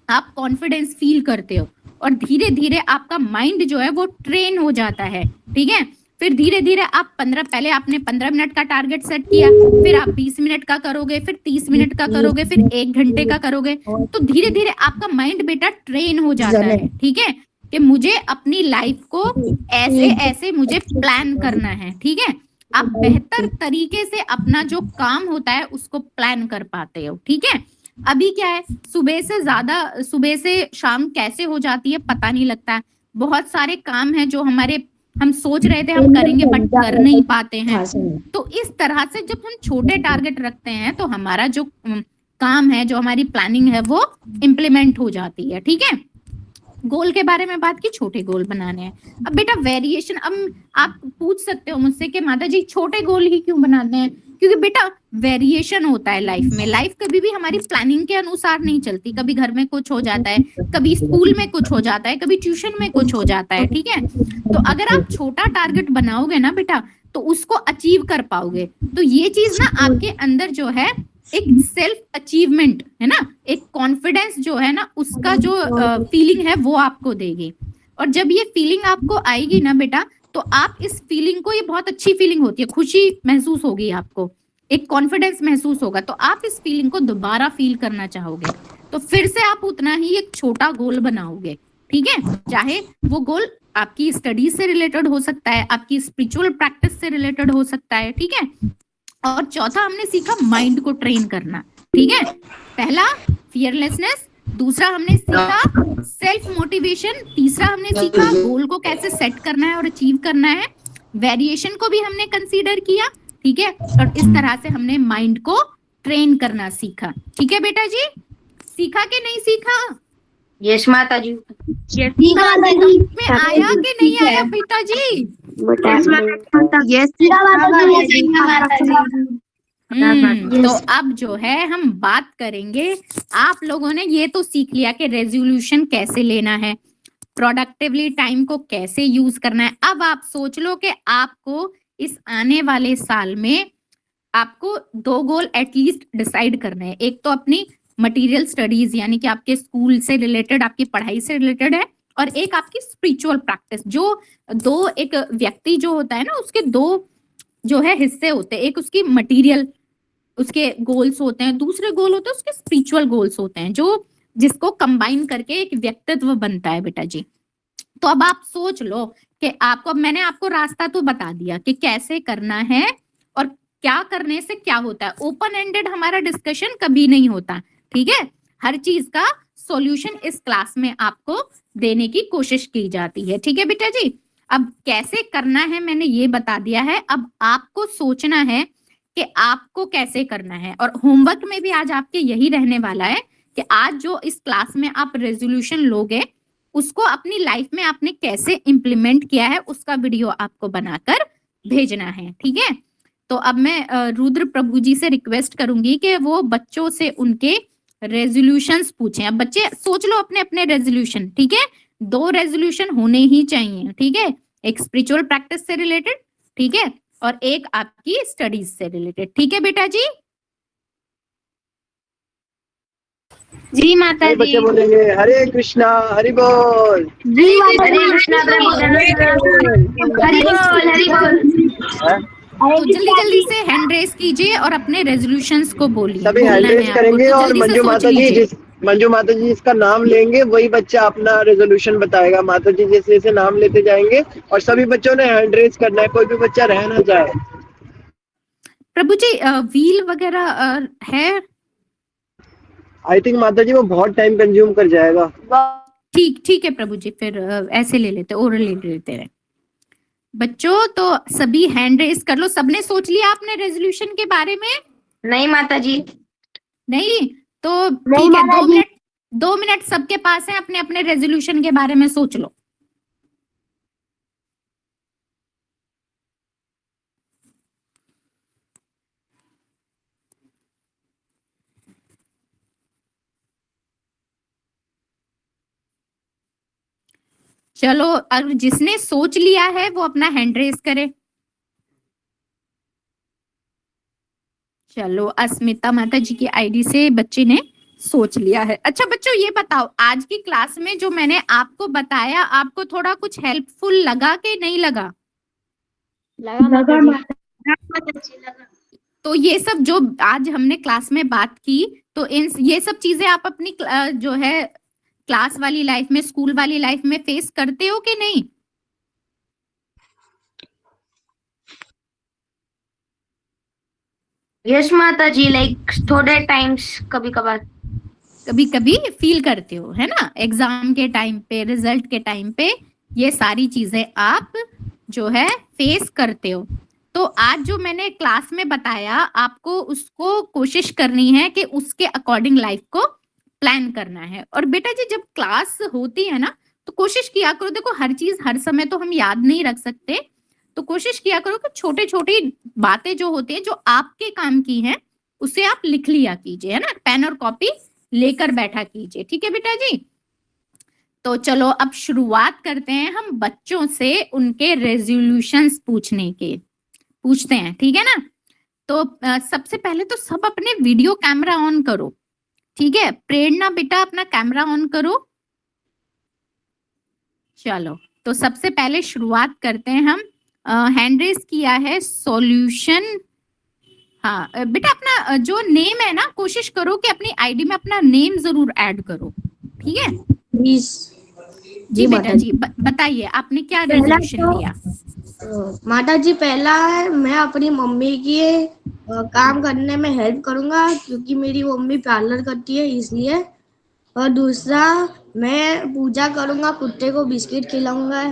आप कॉन्फिडेंस फील करते हो और धीरे धीरे आपका माइंड जो है वो ट्रेन हो जाता है, ठीक है। फिर धीरे धीरे आप पहले आपने 15 मिनट का टारगेट सेट किया, फिर आप 20 मिनट का करोगे, फिर 30 मिनट का करोगे, फिर 1 घंटे का करोगे, तो धीरे धीरे आपका माइंड बेटा ट्रेन हो जाता है, ठीक है, कि मुझे अपनी लाइफ को ऐसे ऐसे मुझे प्लान करना है, ठीक है। आप बेहतर तरीके से अपना जो काम होता है उसको प्लान कर पाते हो, ठीक है। अभी क्या है, सुबह से शाम कैसे हो जाती है पता नहीं लगता है। बहुत सारे काम है जो हम सोच रहे थे हम करेंगे बट कर नहीं पाते हैं। तो इस तरह से जब हम छोटे टारगेट रखते हैं तो हमारा जो काम है, जो हमारी प्लानिंग है, वो इम्प्लीमेंट हो जाती है, ठीक है। गोल के बारे में बात की, छोटे गोल बनाने हैं। अब बेटा वेरिएशन, अब आप पूछ सकते हो मुझसे कि माता जी छोटे गोल ही क्यों बनाते हैं? क्योंकि बेटा वेरिएशन होता है लाइफ में। लाइफ कभी भी हमारी प्लानिंग के अनुसार नहीं चलती। कभी घर में कुछ हो जाता है, कभी स्कूल में कुछ हो जाता है, कभी ट्यूशन में कुछ हो जाता है, ठीक है। तो अगर आप छोटा टारगेट बनाओगे ना बेटा, तो उसको अचीव कर पाओगे। तो ये चीज ना आपके अंदर जो है एक सेल्फ अचीवमेंट है ना, एक कॉन्फिडेंस जो है ना, उसका जो फीलिंग है वो आपको देगी। और जब ये फीलिंग आपको आएगी ना बेटा, तो आप इस फीलिंग को, ये बहुत अच्छी फीलिंग होती है, खुशी महसूस होगी आपको, एक कॉन्फिडेंस महसूस होगा, तो आप इस फीलिंग को दोबारा फील करना चाहोगे। तो फिर से आप उतना ही एक छोटा गोल बनाओगे, ठीक है। चाहे वो गोल आपकी स्टडीज से रिलेटेड हो सकता है, आपकी स्पिरिचुअल प्रैक्टिस से रिलेटेड हो सकता है, ठीक है। और चौथा हमने सीखा माइंड को ट्रेन करना, ठीक है। पहला फियरलेसनेस, दूसरा हमने सीखा सेल्फ मोटिवेशन, तीसरा हमने सीखा गोल को कैसे सेट करना है और अचीव करना है, वेरिएशन को भी हमने कंसीडर किया, ठीक है। और इस तरह से हमने माइंड को ट्रेन करना सीखा, ठीक है बेटा जी। सीखा कि नहीं सीखा? यस माता जी। में आया कि नहीं आया बेटा जी? तो अब जो है हम बात करेंगे, आप लोगों ने ये तो सीख लिया कि रेजोल्यूशन कैसे लेना है, प्रोडक्टिवली टाइम को कैसे यूज करना है। अब आप सोच लो कि आपको इस आने वाले साल में आपको 2 गोल एटलीस्ट डिसाइड करने हैं। एक तो अपनी मटेरियल स्टडीज, यानी कि आपके स्कूल से रिलेटेड, आपकी पढ़ाई से रिलेटेड है, और एक आपकी स्पिरिचुअल प्रैक्टिस। जो एक व्यक्ति जो होता है ना, उसके 2 जो है हिस्से होते हैं, एक उसकी मटेरियल उसके गोल्स होते हैं, दूसरे गोल होते हैं उसके स्पिरिचुअल गोल्स होते हैं, जो जिसको कंबाइन करके एक व्यक्तित्व बनता है बेटा जी। तो अब आप सोच लो कि मैंने आपको रास्ता तो बता दिया कि कैसे करना है और क्या करने से क्या होता है। ओपन एंडेड हमारा डिस्कशन कभी नहीं होता, ठीक है। हर चीज का सॉल्यूशन इस क्लास में आपको देने की कोशिश की जाती है, ठीक है बेटा जी। अब कैसे करना है मैंने ये बता दिया है, अब आपको सोचना है कि आपको कैसे करना है। और होमवर्क में भी आज आपके यही रहने वाला है कि आज जो इस क्लास में आप रेजोल्यूशन लोगे, उसको अपनी लाइफ में आपने कैसे इम्प्लीमेंट किया है उसका वीडियो आपको बनाकर भेजना है, ठीक है। तो अब मैं रुद्र प्रभु जी से रिक्वेस्ट करूंगी कि वो बच्चों से उनके रेजोल्यूशंस पूछें। अब बच्चे सोच लो अपने अपने रेजोल्यूशन, ठीक है। 2 रेजोल्यूशन होने ही चाहिए, ठीक है। एक स्पिरिचुअल प्रैक्टिस से रिलेटेड, ठीक है, और एक आपकी स्टडीज से रिलेटेड, ठीक है बेटा जी। जी माता ये जी। बच्चे बोलेंगे हरे कृष्णा हरि बोल। जी हरे कृष्णा प्रभु हरि बोल हरि बोल। तो जल्दी जल्दी से हैंड रेस कीजिए और अपने रेजोल्यूशंस को बोलिए, सभी बोलना हैंड है रेस आपको, करेंगे तो और जल्दी से सोच लीजिए। मंजू माता जी जिसका नाम लेंगे वही बच्चा अपना रेजोल्यूशन बताएगा। माता जी जैसे जैसे नाम लेते जाएंगे और सभी बच्चों ने हैंड रेस करना है, कोई भी बच्चा रह ना जाए। प्रभु जी व्हील वगैरह है? आई थिंक माता जी वो बहुत टाइम कंज्यूम कर जाएगा। ठीक ठीक है प्रभु जी, फिर ऐसे ले लेते, ओरल ले लेते हैं बच्चों। तो सभी हैंड रेस कर लो। सबने सोच लिया आपने रेजोल्यूशन के बारे में? नहीं माता जी। नहीं तो ठीक है, 2 मिनट सबके पास है, अपने अपने रेजोल्यूशन के बारे में सोच लो। चलो, अगर जिसने सोच लिया है वो अपना हैंड रेस करे। चलो, अस्मिता माता जी की आईडी से बच्चे ने सोच लिया है। अच्छा बच्चों, ये बताओ आज की क्लास में जो मैंने आपको बताया, आपको थोड़ा कुछ हेल्पफुल लगा कि नहीं लगा? लगा माता जी लगा। तो ये सब जो आज हमने क्लास में बात की, तो ये सब चीजें आप अपनी जो है क्लास वाली लाइफ में, स्कूल वाली लाइफ में फेस करते हो कि नहीं? यस माता जी, लाइक थोड़े टाइम्स कभी कभार। कभी कभी फील करते हो, है ना, एग्जाम के टाइम पे, रिजल्ट के टाइम पे, ये सारी चीजें आप जो है फेस करते हो। तो आज जो मैंने क्लास में बताया आपको, उसको कोशिश करनी है कि उसके अकॉर्डिंग लाइफ को प्लान करना है। और बेटा जी जब क्लास होती है ना, तो कोशिश किया करो, देखो हर चीज हर समय तो हम याद नहीं रख सकते, तो कोशिश किया करो कि छोटे छोटी बातें जो होती है, जो आपके काम की हैं, उसे आप लिख लिया कीजिए, है ना, पेन और कॉपी लेकर बैठा कीजिए, ठीक है बेटा जी। तो चलो अब शुरुआत करते हैं हम बच्चों से उनके रेजोल्यूशंस पूछते हैं, ठीक है ना। तो सबसे पहले तो सब अपने वीडियो कैमरा ऑन करो, ठीक है। प्रेरणा बेटा अपना कैमरा ऑन करो। चलो, तो सबसे पहले शुरुआत करते हैं हम। हैंड रेस किया है सॉल्यूशन। हाँ बेटा, अपना जो नेम है ना, कोशिश करो कि अपनी आईडी में अपना नेम जरूर ऐड करो, ठीक है। प्लीज। जी बेटा जी, बताइए आपने क्या रेजोल्यूशन लिया? माता जी, पहला है मैं अपनी मम्मी की काम करने में हेल्प करूंगा, क्योंकि मेरी मम्मी पार्लर करती है इसलिए। और दूसरा, मैं पूजा करूंगा, कुत्ते को बिस्किट खिलाऊंगा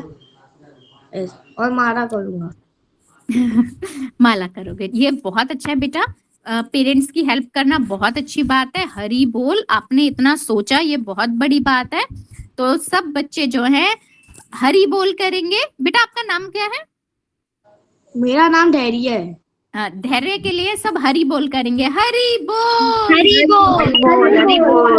और माला करूंगा। माला करोगे, ये बहुत अच्छा है बेटा। पेरेंट्स की हेल्प करना बहुत अच्छी बात है। हरी बोल, आपने इतना सोचा, ये बहुत बड़ी बात है। तो सब बच्चे जो हैं हरी बोल करेंगे। बेटा आपका नाम क्या है? मेरा नाम धैर्य है। धैर्य के लिए सब हरी बोल करेंगे। हरी बोल, हरि बोल हरि बोल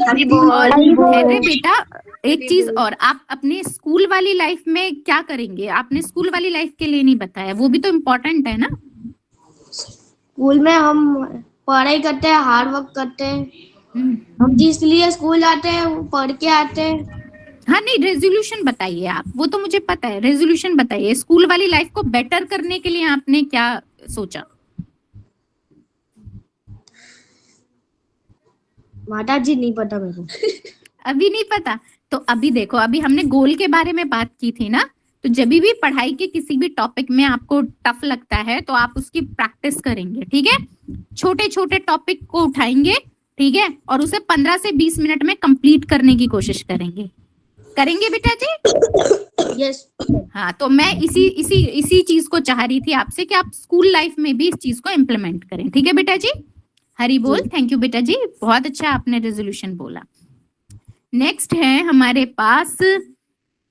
हरि बोल। और धैर्य बेटा एक चीज और, आप अपने स्कूल वाली लाइफ में क्या करेंगे? आपने स्कूल वाली लाइफ के लिए नहीं बताया, वो भी तो इम्पोर्टेंट है ना। स्कूल में हम पढ़ाई करते हैं, हार्ड वर्क करते हैं। हम जिस लिए स्कूल जाते हैं वो पढ़ के आते हैं। हाँ नहीं, रेजोल्यूशन बताइए आप, वो तो मुझे पता है, रेजोल्यूशन बताइए। स्कूल वाली लाइफ को बेटर करने के लिए आपने क्या सोचा? माता जी नहीं पता मेरे को। अभी नहीं पता? तो अभी देखो, अभी हमने गोल के बारे में बात की थी ना, तो जब भी पढ़ाई के किसी भी टॉपिक में आपको टफ लगता है तो आप उसकी प्रैक्टिस करेंगे, ठीक है। छोटे छोटे टॉपिक को उठाएंगे, ठीक है, और उसे 15 से 20 मिनट में कंप्लीट करने की कोशिश करेंगे बेटा जी। यस। हाँ, तो मैं इसी चीज को चाह रही थी आपसे कि आप स्कूल लाइफ में भी इस चीज को इम्प्लीमेंट करें, ठीक है बेटा जी। हरी बोल। थैंक यू बेटा जी, बहुत अच्छा आपने रेजोल्यूशन बोला। नेक्स्ट है हमारे पास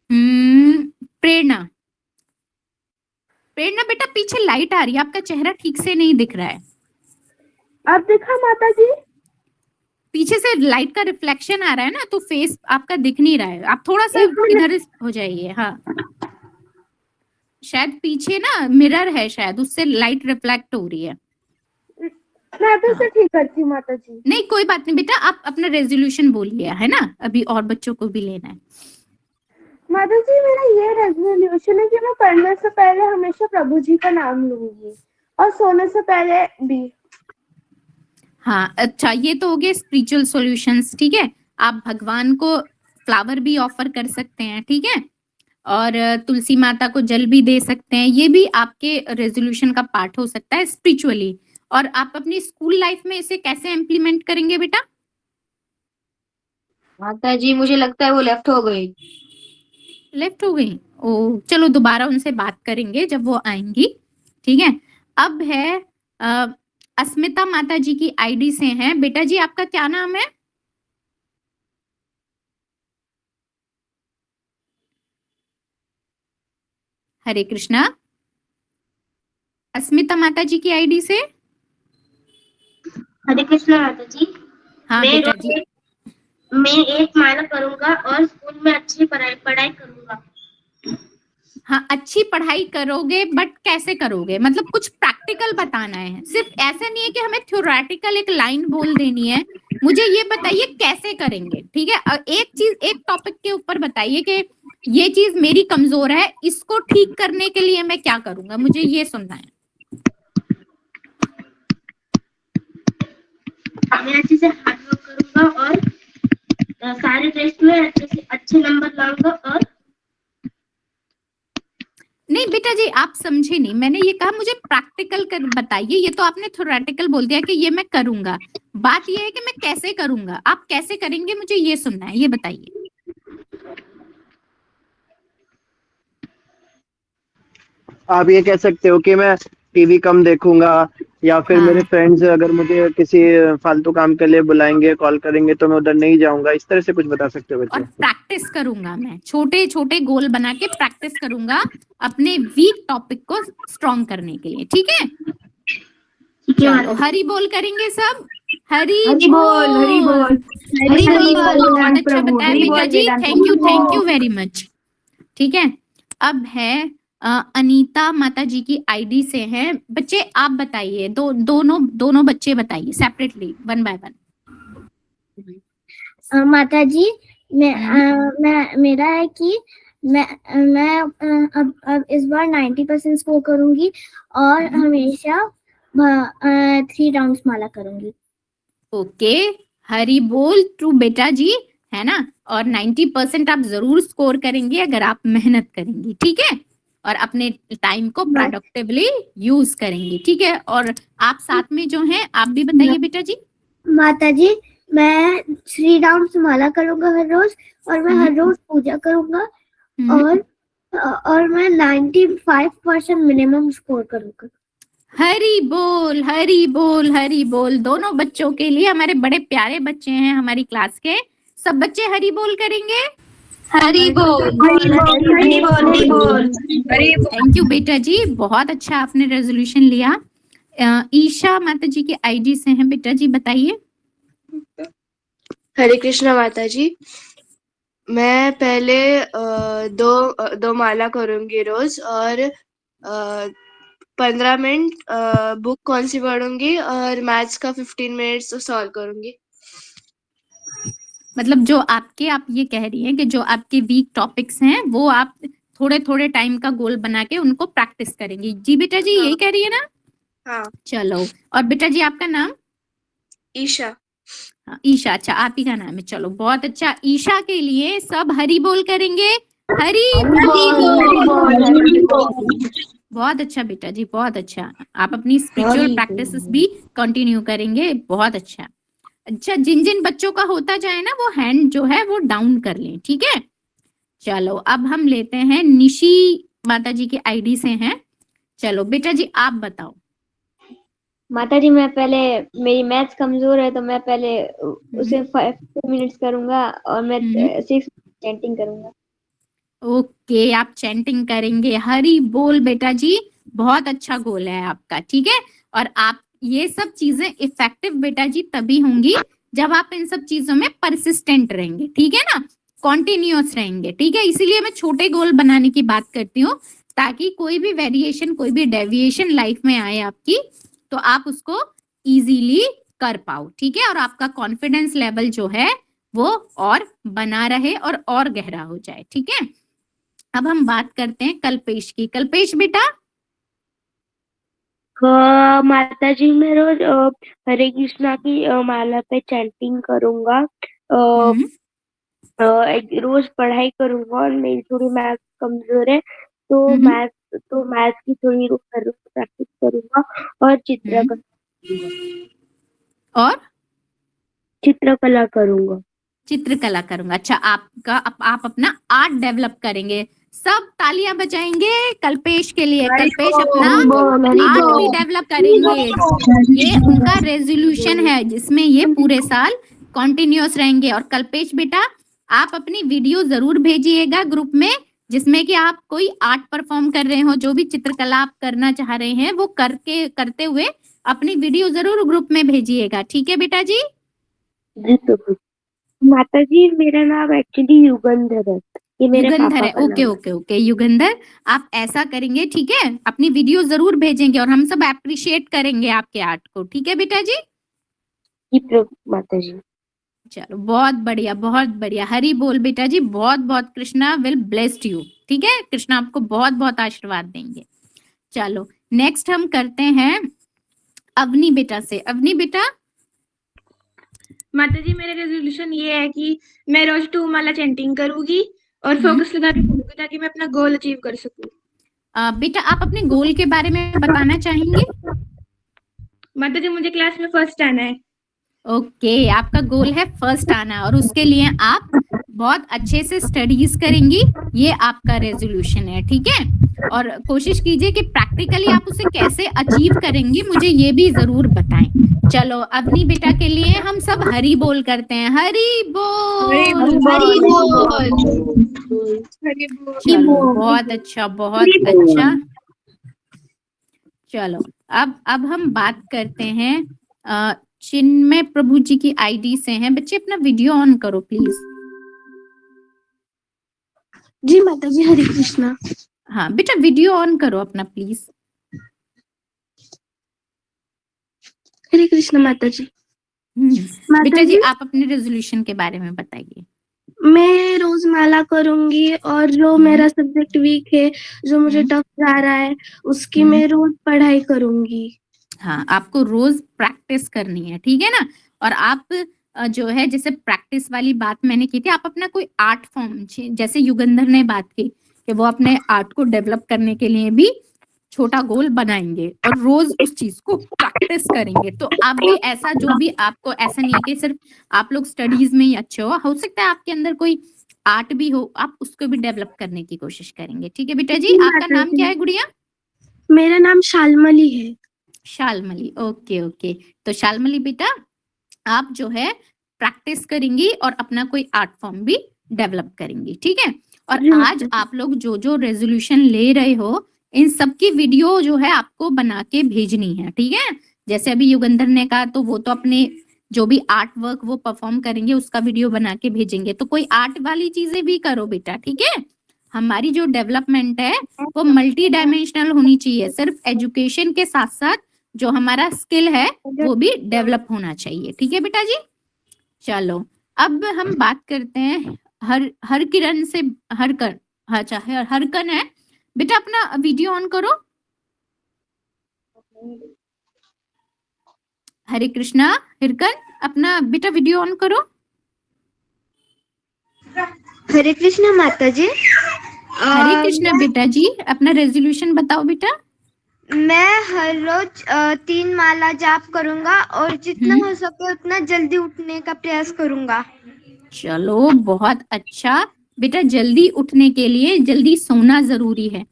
प्रेरणा। प्रेरणा बेटा पीछे लाइट आ रही है, आपका चेहरा ठीक से नहीं दिख रहा है। अब देखा माता जी? पीछे से लाइट का रिफ्लेक्शन आ रहा है ना, तो फेस आपका दिख नहीं रहा है। आप थोड़ा सा इधर हो जाइए। हाँ, शायद पीछे ना मिरर है, शायद उससे लाइट रिफ्लेक्ट हो रही है। मैं तो से ठीक करती हूँ माता जी। नहीं कोई बात नहीं बेटा, आप अपना रेजोल्यूशन बोलिए, है ना, अभी और बच्चों को भी लेना है। माता जी मेरा ये रेजोल्यूशन है कि मैं पढ़ने से पहले हमेशा प्रभु जी का नाम लूंगी और सोने से पहले भी। हाँ अच्छा, ये तो हो गए स्पिरिचुअल सॉल्यूशंस। ठीक है, आप भगवान को फ्लावर भी ऑफर कर सकते हैं, ठीक है, और तुलसी माता को जल भी दे सकते हैं। ये भी आपके रेजोल्यूशन का पार्ट हो सकता है स्पिरिचुअली। और आप अपनी स्कूल लाइफ में इसे कैसे इम्प्लीमेंट करेंगे बेटा? माता जी मुझे लगता है वो लेफ्ट हो गई। लेफ्ट हो गई? ओ चलो दोबारा उनसे बात करेंगे जब वो आएंगी। ठीक है, अब है अस्मिता माता जी की आईडी से हैं। बेटा जी आपका क्या नाम है? हरे कृष्णा। अस्मिता माता जी की आईडी से। हरे कृष्णा माता जी। हाँ मैं बेटा जी। मैं एक माला करूंगा और स्कूल में अच्छी पढ़ाई करूंगा। हाँ अच्छी पढ़ाई करोगे, बट कैसे करोगे? मतलब कुछ प्रैक्टिकल बताना है, सिर्फ ऐसा नहीं है कि हमें थ्योरेटिकल एक लाइन बोल देनी है। मुझे ये बताइए कैसे करेंगे, ठीक है? और एक चीज, एक टॉपिक के ऊपर बताइए कि ये चीज मेरी कमजोर है, इसको ठीक करने के लिए मैं क्या करूंगा, मुझे ये सुनना है। मैं अच्छे से हार्ड वर्क करूंगा और सारे टेस्ट में अच्छे नंबर लाऊंगा। और नहीं बेटा जी आप समझे नहीं, मैंने ये कहा मुझे प्रैक्टिकल कर बताइए। ये तो आपने थ्योरेटिकल बोल दिया कि ये मैं करूंगा, बात ये है कि मैं कैसे करूंगा। आप कैसे करेंगे मुझे ये सुनना है, ये बताइए। आप ये कह सकते हो कि मैं टीवी कम देखूंगा, या फिर हाँ। मेरे फ्रेंड्स अगर मुझे किसी फालतू काम के लिए बुलाएंगे, कॉल करेंगे, तो मैं उधर नहीं जाऊंगा। इस तरह से कुछ बता सकते हो और बच्चों? प्रैक्टिस करूंगा, मैं छोटे छोटे गोल बना के प्रैक्टिस करूंगा अपने वीक टॉपिक को स्ट्रॉन्ग करने के लिए, ठीक है? चलो हरि बोल करेंगे सब। हरि बोल, हरि बोल, हरि बोल। बहुत अच्छा बताया बेटा जी, थैंक यू वेरी मच। ठीक है, अब है अनीता माता जी की आईडी से है। बच्चे आप बताइए, दोनों बच्चे बताइए सेपरेटली, वन बाय वन। माता जी मैं मेरा है कि मैं अब इस बार 90% स्कोर करूंगी और हमेशा 3 राउंड्स माला करूंगी। ओके, हरि बोल टू बेटा जी, है ना? और 90% आप जरूर स्कोर करेंगे अगर आप मेहनत करेंगी, ठीक है? और अपने टाइम को प्रोडक्टिवली यूज करेंगी, ठीक है? और आप साथ में जो हैं आप भी बताइए बेटा जी। माता जी मैं 3 राउंड्स माला करूंगा हर रोज और मैं हर रोज पूजा करूंगा और मैं 95% मिनिमम स्कोर करूंगा। हरि बोल, हरि बोल, हरि बोल। दोनों बच्चों के लिए, हमारे बड़े प्यारे बच्चे हैं हमारी क्लास के, सब बच्चे हरि बोल करेंगे। हरी बोल, हरी बोल, हरी बोल। थैंक यू बेटा जी, बहुत अच्छा आपने रेजोल्यूशन लिया। ईशा माता जी की आईडी से हैं, बेटा जी बताइए। हरे कृष्णा माता जी। मैं पहले दो माला करूंगी रोज और 15 मिनट बुक कौन सी पढ़ूंगी और मैथ्स का 15 मिनट्स सॉल्व करूंगी। मतलब जो आपके, आप ये कह रही हैं कि जो आपके वीक टॉपिक्स हैं वो आप थोड़े थोड़े टाइम का गोल बना के उनको प्रैक्टिस करेंगी। जी बेटा जी यही कह रही है ना? हाँ। चलो, और बेटा जी आपका नाम? ईशा। हाँ, ईशा, अच्छा आप ही का नाम है। चलो बहुत अच्छा, ईशा के लिए सब हरि बोल करेंगे। हरि बोल। बहुत अच्छा बेटा जी, बहुत अच्छा। आप अपनी स्पिरिचुअल प्रैक्टिसेस भी कंटिन्यू करेंगे, बहुत अच्छा। अच्छा, जिन जिन बच्चों का होता जाए ना वो हैंड जो है वो डाउन कर लें, ठीक है? चलो अब हम लेते हैं, निशी माता जी के आईडी से हैं। चलो बेटा जी आप बताओ। माता जी मैं पहले, मेरी मैथ्स कमजोर है तो मैं पहले उसे मिनट्स करूंगा और मैं 6 चैंटिंग करूंगा। ओके, आप चैंटिंग करेंगे। हरी बोल बेटा जी, बहुत अच्छा गोल है आपका, ठीक है। और आप ये सब चीजें इफेक्टिव बेटा जी तभी होंगी जब आप इन सब चीजों में परसिस्टेंट रहेंगे, ठीक है ना, कॉन्टिन्यूअस रहेंगे, ठीक है। इसीलिए मैं छोटे गोल बनाने की बात करती हूँ, ताकि कोई भी वेरिएशन, कोई भी डेविएशन लाइफ में आए आपकी, तो आप उसको इजीली कर पाओ, ठीक है। और आपका कॉन्फिडेंस लेवल जो है वो और बना रहे और गहरा हो जाए, ठीक है। अब हम बात करते हैं कल्पेश की। कल्पेश बेटा, माता जी मैं रोज हरे कृष्णा की माला पे चैंटिंग करूंगा, हम्म, रोज पढ़ाई करूंगा, और मेरी थोड़ी मैथ कमजोर है तो हम्म, मैथ की थोड़ी हर रोज प्रैक्टिस करूंगा, और और चित्रकला करूंगा। चित्रकला करूंगा। अच्छा, आप अपना आर्ट डेवलप करेंगे। सब तालियां बजाएंगे कल्पेश के लिए। कल्पेश अपना आर्ट भी डेवलप करेंगे। ये उनका रेजोल्यूशन है जिसमें ये पूरे साल कॉन्टिन्यूअस रहेंगे। और कल्पेश बेटा, आप अपनी वीडियो जरूर भेजिएगा ग्रुप में, जिसमें कि आप कोई आर्ट परफॉर्म कर रहे हो, जो भी चित्रकला आप करना चाह रहे हैं वो करते हुए अपनी वीडियो जरूर ग्रुप में भेजिएगा, ठीक है बेटा जी। जी प्रभु। माता जी मेरा नाम एक्चुअली युगंधर है, ये मेरे युगंधर पापा है, का ओके नाम ओके ओके युगंधर, आप ऐसा करेंगे, ठीक है, अपनी वीडियो जरूर भेजेंगे और हम सब अप्रिशिएट करेंगे आपके आर्ट को, ठीक है बेटा जी। जी प्रभु माता जी। चलो, बहुत बढ़िया, बहुत बढ़िया। हरी बोल बेटा जी, बहुत बहुत कृष्णा विल ब्लेस्ड यू, ठीक है, कृष्णा आपको बहुत बहुत आशीर्वाद देंगे। चलो, नेक्स्ट हम करते हैं अवनी बेटा से। अवनी बेटा, माता जी मेरा रेजोल्यूशन ये है कि मैं रोज 2 माला चैंटिंग करूंगी और फोकस लगा के करूंगी ताकि मैं अपना गोल अचीव कर सकूं। बेटा आप अपने गोल के बारे में बताना चाहेंगे? माता जी मुझे क्लास में फर्स्ट आना है। ओके, आपका गोल है फर्स्ट आना, और उसके लिए आप बहुत अच्छे से स्टडीज करेंगी, ये आपका रेजोल्यूशन है, ठीक है। और कोशिश कीजिए कि प्रैक्टिकली आप उसे कैसे अचीव करेंगी, मुझे ये भी जरूर बताएं। चलो, अवनी बेटा के लिए हम सब हरी बोल करते हैं। हरी बोल, हरी बोल। चलो, बहुत अच्छा, बहुत अच्छा। चलो, अब हम बात करते हैं चिन्मय प्रभु जी की आईडी से हैं। बच्चे अपना वीडियो ऑन करो प्लीज। जी माता जी, हरे कृष्णा। हाँ बेटा, वीडियो ऑन करो अपना प्लीज। हरे कृष्णा माता जी। बेटा जी, आप अपने रेजोल्यूशन के बारे में बताइए। मैं रोज माला करूंगी, और जो मेरा सब्जेक्ट वीक है, जो मुझे टफ जा रहा है, उसकी मैं रोज पढ़ाई करूंगी। हाँ, आपको रोज प्रैक्टिस करनी है, ठीक है ना। और आप जो है, जैसे प्रैक्टिस वाली बात मैंने की थी, आप अपना कोई आर्ट फॉर्म, जैसे युगंधर ने बात की कि वो अपने आर्ट को डेवलप करने के लिए भी छोटा गोल बनाएंगे और रोज उस चीज को प्रैक्टिस करेंगे। तो आप भी ऐसा, जो भी आपको, ऐसा नहीं है कि सिर्फ आप लोग स्टडीज में ही अच्छे हो सकता है आपके अंदर कोई आर्ट भी हो, आप उसको भी डेवलप करने की कोशिश करेंगे, ठीक है बेटा जी। आपका नाम क्या है गुड़िया? मेरा नाम शालमली है। शालमली, ओके ओके। तो शालमली बेटा, आप जो है प्रैक्टिस करेंगी और अपना कोई आर्ट फॉर्म भी डेवलप करेंगी, ठीक है। और आज आप लोग जो जो रेजोल्यूशन ले रहे हो, इन सब की वीडियो जो है आपको बना के भेजनी है, ठीक है। जैसे अभी युगंधर ने कहा, तो वो तो अपने जो भी आर्ट वर्क वो परफॉर्म करेंगे, उसका वीडियो बना के भेजेंगे। तो कोई आर्ट वाली चीजें भी करो बेटा, ठीक है। हमारी जो डेवलपमेंट है वो मल्टी डायमेंशनल होनी चाहिए। सिर्फ एजुकेशन के साथ साथ जो हमारा स्किल है वो भी डेवलप होना चाहिए, ठीक है बेटा जी। चलो, अब हम बात करते हैं हर किरण से। हरकन, अच्छा हरकन है बेटा, अपना वीडियो ऑन करो। हरे कृष्णा हिरकन, अपना बेटा वीडियो ऑन करो। हरे कृष्णा माता जी। हरे कृष्णा बेटा जी, अपना रेजोल्यूशन बताओ बेटा। मैं हर रोज 3 माला जाप करूंगा और जितना हो सके उतना जल्दी उठने का प्रयास करूंगा। चलो, बहुत अच्छा बेटा। जल्दी उठने के लिए जल्दी सोना जरूरी है।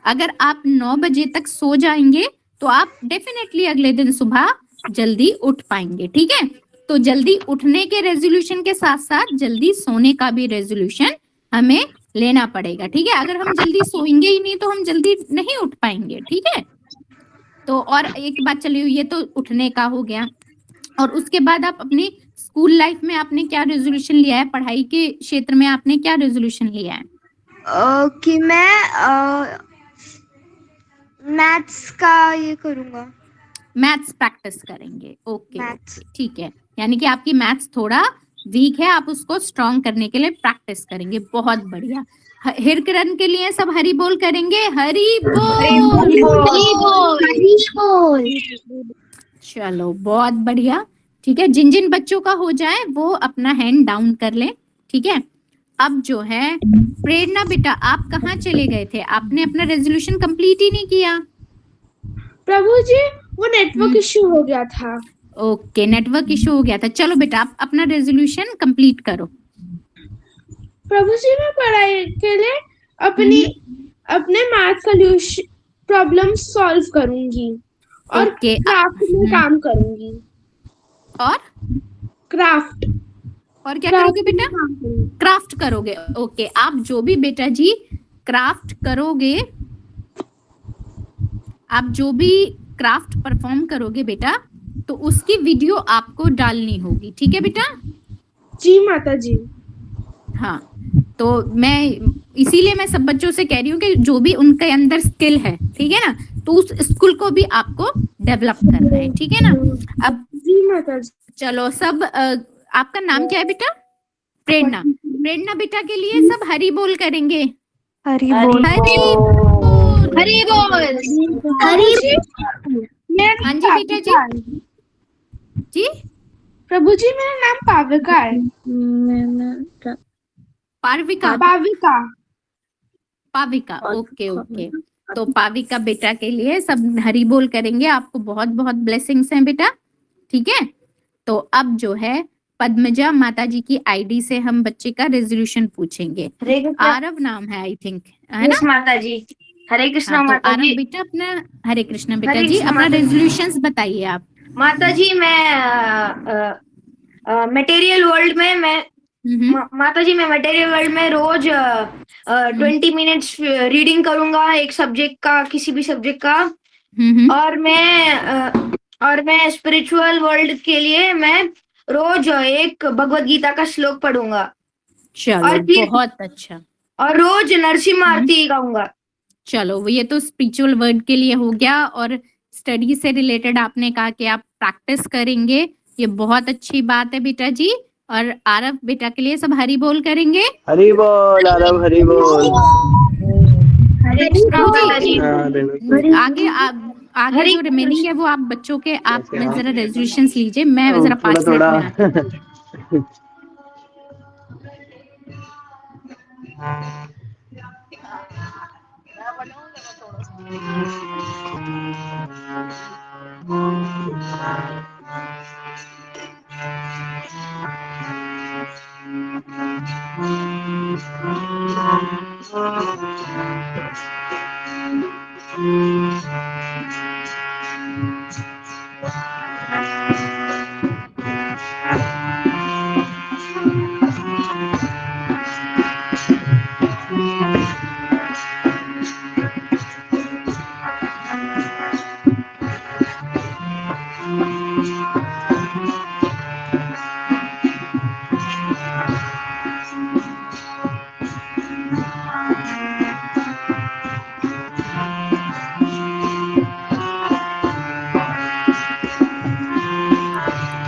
अगर आप 9 बजे तक सो जाएंगे तो आप डेफिनेटली अगले दिन सुबह जल्दी उठ पाएंगे, ठीक है। तो जल्दी उठने के रेजोल्यूशन के साथ साथ जल्दी सोने का भी रेजोल्यूशन हमें लेना पड़ेगा, ठीक है। अगर हम जल्दी सोएंगे ही नहीं तो हम जल्दी नहीं उठ पाएंगे, ठीक है। तो और एक बात चलिए, ये तो उठने का हो गया। और उसके बाद आप अपनी स्कूल लाइफ में आपने क्या रेजोल्यूशन लिया है, पढ़ाई के क्षेत्र में आपने क्या रेजोल्यूशन लिया है? कि मैं मैथ्स का ये करूंगा। मैथ्स प्रैक्टिस करेंगे, ओके Maths. ठीक है। यानी कि आपकी मैथ्स थोड़ा वीक है, आप उसको स्ट्रॉन्ग करने के लिए प्रैक्टिस करेंगे, बहुत बढ़िया। हिरकरण के लिए सब हरी बोल करेंगे, हरी बोल। चलो बहुत बढ़िया, ठीक है। जिन जिन बच्चों का हो जाए वो अपना हैंड डाउन कर ले, ठीक है। अब जो है प्रेरणा बेटा, आप कहाँ चले गए थे? आपने अपना रेजोल्यूशन कंप्लीट ही नहीं किया। प्रभु जी वो नेटवर्क इश्यू हो गया था। ओके, नेटवर्क इशू हो गया था। चलो बेटा आप अपना रेजोल्यूशन कंप्लीट करो। प्रभु जी मैं पढ़ाई के लिए अपने मैथ सॉल्यूशन प्रॉब्लम सॉल्व करूंगी और ओके, क्राफ्ट में काम करूंगी। और क्राफ्ट और क्या करोगे बेटा? क्राफ्ट करोगे, ओके। आप जो भी बेटा जी क्राफ्ट करोगे, आप जो भी क्राफ्ट परफॉर्म करोगे बेटा, तो उसकी वीडियो आपको डालनी होगी, ठीक है बेटा? जी माता जी। हाँ, तो मैं इसीलिए मैं सब बच्चों से कह रही हूँ कि जो भी उनके अंदर स्किल है, ठीक है ना, तो उस स्किल को भी आपको डेवलप करना है, ठीक है ना। अब जी माता जी। चलो सब आपका नाम क्या है बेटा? प्रेरणा। प्रेरणा बेटा के लिए सब हरी बोल करेंगे। हरी बोल। हरी बोल। हाँ जी बेटा जी। जी प्रभु जी मेरा नाम पाविका है। पार्विका। पाविका। पाविका, ओके ओके। तो पाविका बेटा के लिए सब हरी बोल करेंगे। आपको बहुत बहुत ब्लेसिंग्स हैं बेटा, ठीक है। तो अब जो है पद्मजा माता जी की आईडी से हम बच्चे का रेजोल्यूशन पूछेंगे। आरव नाम है आई थिंक, है ना माता जी? हरे कृष्णा हाँ, तो माता आरव जी। बेटा अपना हरे कृष्णा बेटा हरे जी कृष्णा अपना माता जी। रेजोल्यूशंस बताइए आप। माता जी मैं मटेरियल वर्ल्ड में माता जी मैं मटेरियल वर्ल्ड में रोज 20 मिनट्स रीडिंग करूंगा एक सब्जेक्ट का, किसी भी सब्जेक्ट का। और मैं स्पिरिचुअल वर्ल्ड के लिए मैं रोज एक भगवत गीता का श्लोक पढ़ूंगा। चलो बहुत अच्छा। और रोज नरसिम्हा आरती गाऊंगा। चलो ये तो स्पिरिचुअल वर्ड के लिए हो गया, और स्टडी से रिलेटेड आपने कहा कि आप प्रैक्टिस करेंगे, ये बहुत अच्छी बात है बेटा जी। और आरव बेटा के लिए सब हरी बोल करेंगे। हरी बोल आरव, हरी बोल। हरे कृष्णा माता जी। आगे जो रिमेनिंग है वो आप बच्चों के आप जरा रेजोल्यूशंस लीजिए, मैं जरा 5 मिनट में आती हूँ।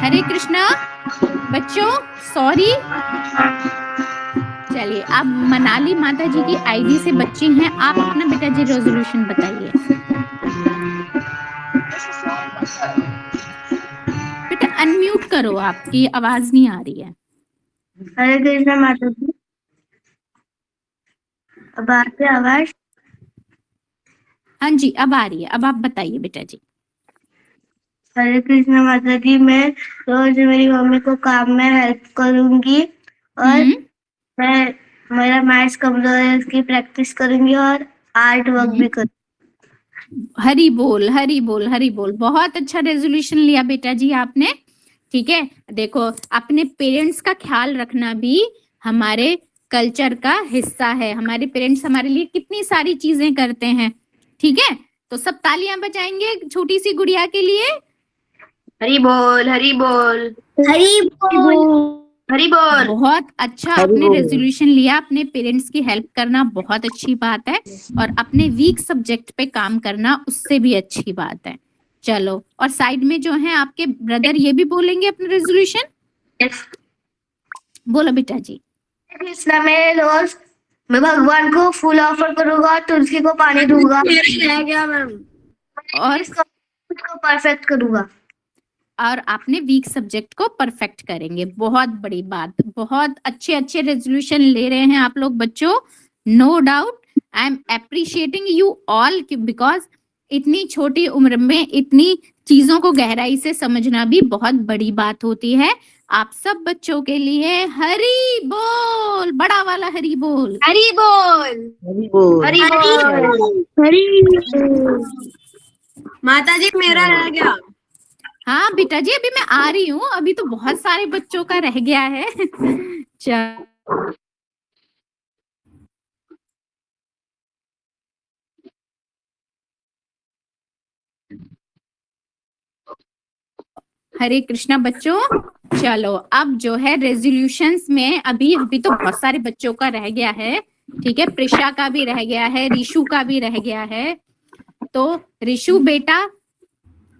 हरे कृष्णा बच्चों, सॉरी। चलिए अब मनाली माता जी की आईडी से बच्चे हैं, आप अपना बेटा जी रेजोल्यूशन बताइए। बेटा अनम्यूट करो, आपकी आवाज नहीं आ रही है। हरे कृष्णा माता जी, अब आती है आवाज? हाँ जी अब आ रही है, अब आप बताइए बेटा जी। हरे कृष्णा माता जी, मैं रोज मेरी मम्मी को काम में हेल्प करूंगी और मैं मेरा मैथ्स कमजोर है उसकी प्रैक्टिस करूंगी और आर्ट वर्क भी करूंगी। हरी बोल हरी बोल हरी बोल। बहुत अच्छा रेजोल्यूशन लिया बेटा जी आपने, ठीक है। देखो, अपने पेरेंट्स का ख्याल रखना भी हमारे कल्चर का हिस्सा है। हमारे पेरेंट्स हमारे लिए कितनी सारी चीजें करते हैं, ठीक है। तो सब तालियां बजाएंगे छोटी सी गुड़िया के लिए। हरी बोल, हरी बोल, हरी बोल। हरी बोल। बहुत अच्छा, आपने रेजोल्यूशन लिया। अपने पेरेंट्स की हेल्प करना बहुत अच्छी बात है, और अपने वीक सब्जेक्ट पे काम करना उससे भी अच्छी बात है। चलो, और साइड में जो है आपके ब्रदर, ये भी बोलेंगे अपना रेजोल्यूशन। यस। बोलो बेटा जी। कृष्णा, मैं रोज मैं भगवान को फूल ऑफर करूंगा, तुलसी को पानी दूंगा रह गया मैम। और इसको परफेक्ट करूंगा। और आपने वीक सब्जेक्ट को परफेक्ट करेंगे। बहुत बड़ी बात, बहुत अच्छे अच्छे रेजोल्यूशन ले रहे हैं आप लोग बच्चों। No doubt, I am appreciating you all, because इतनी छोटी उम्र में इतनी चीजों को गहराई से समझना भी बहुत बड़ी बात होती है। आप सब बच्चों के लिए हरी बोल, बड़ा वाला हरी बोल। हरी बोल, हरी बोल। हरी बोल। हरी माता जी मेरा रह गया। हाँ बेटा जी, अभी मैं आ रही हूँ। अभी तो बहुत सारे बच्चों का रह गया है। चल, हरे कृष्णा बच्चों। चलो, अब जो है रेजोल्यूशंस में अभी अभी तो बहुत सारे बच्चों का रह गया है, ठीक है। प्रिशा का भी रह गया है, रिशु का भी रह गया है। तो रिशु बेटा,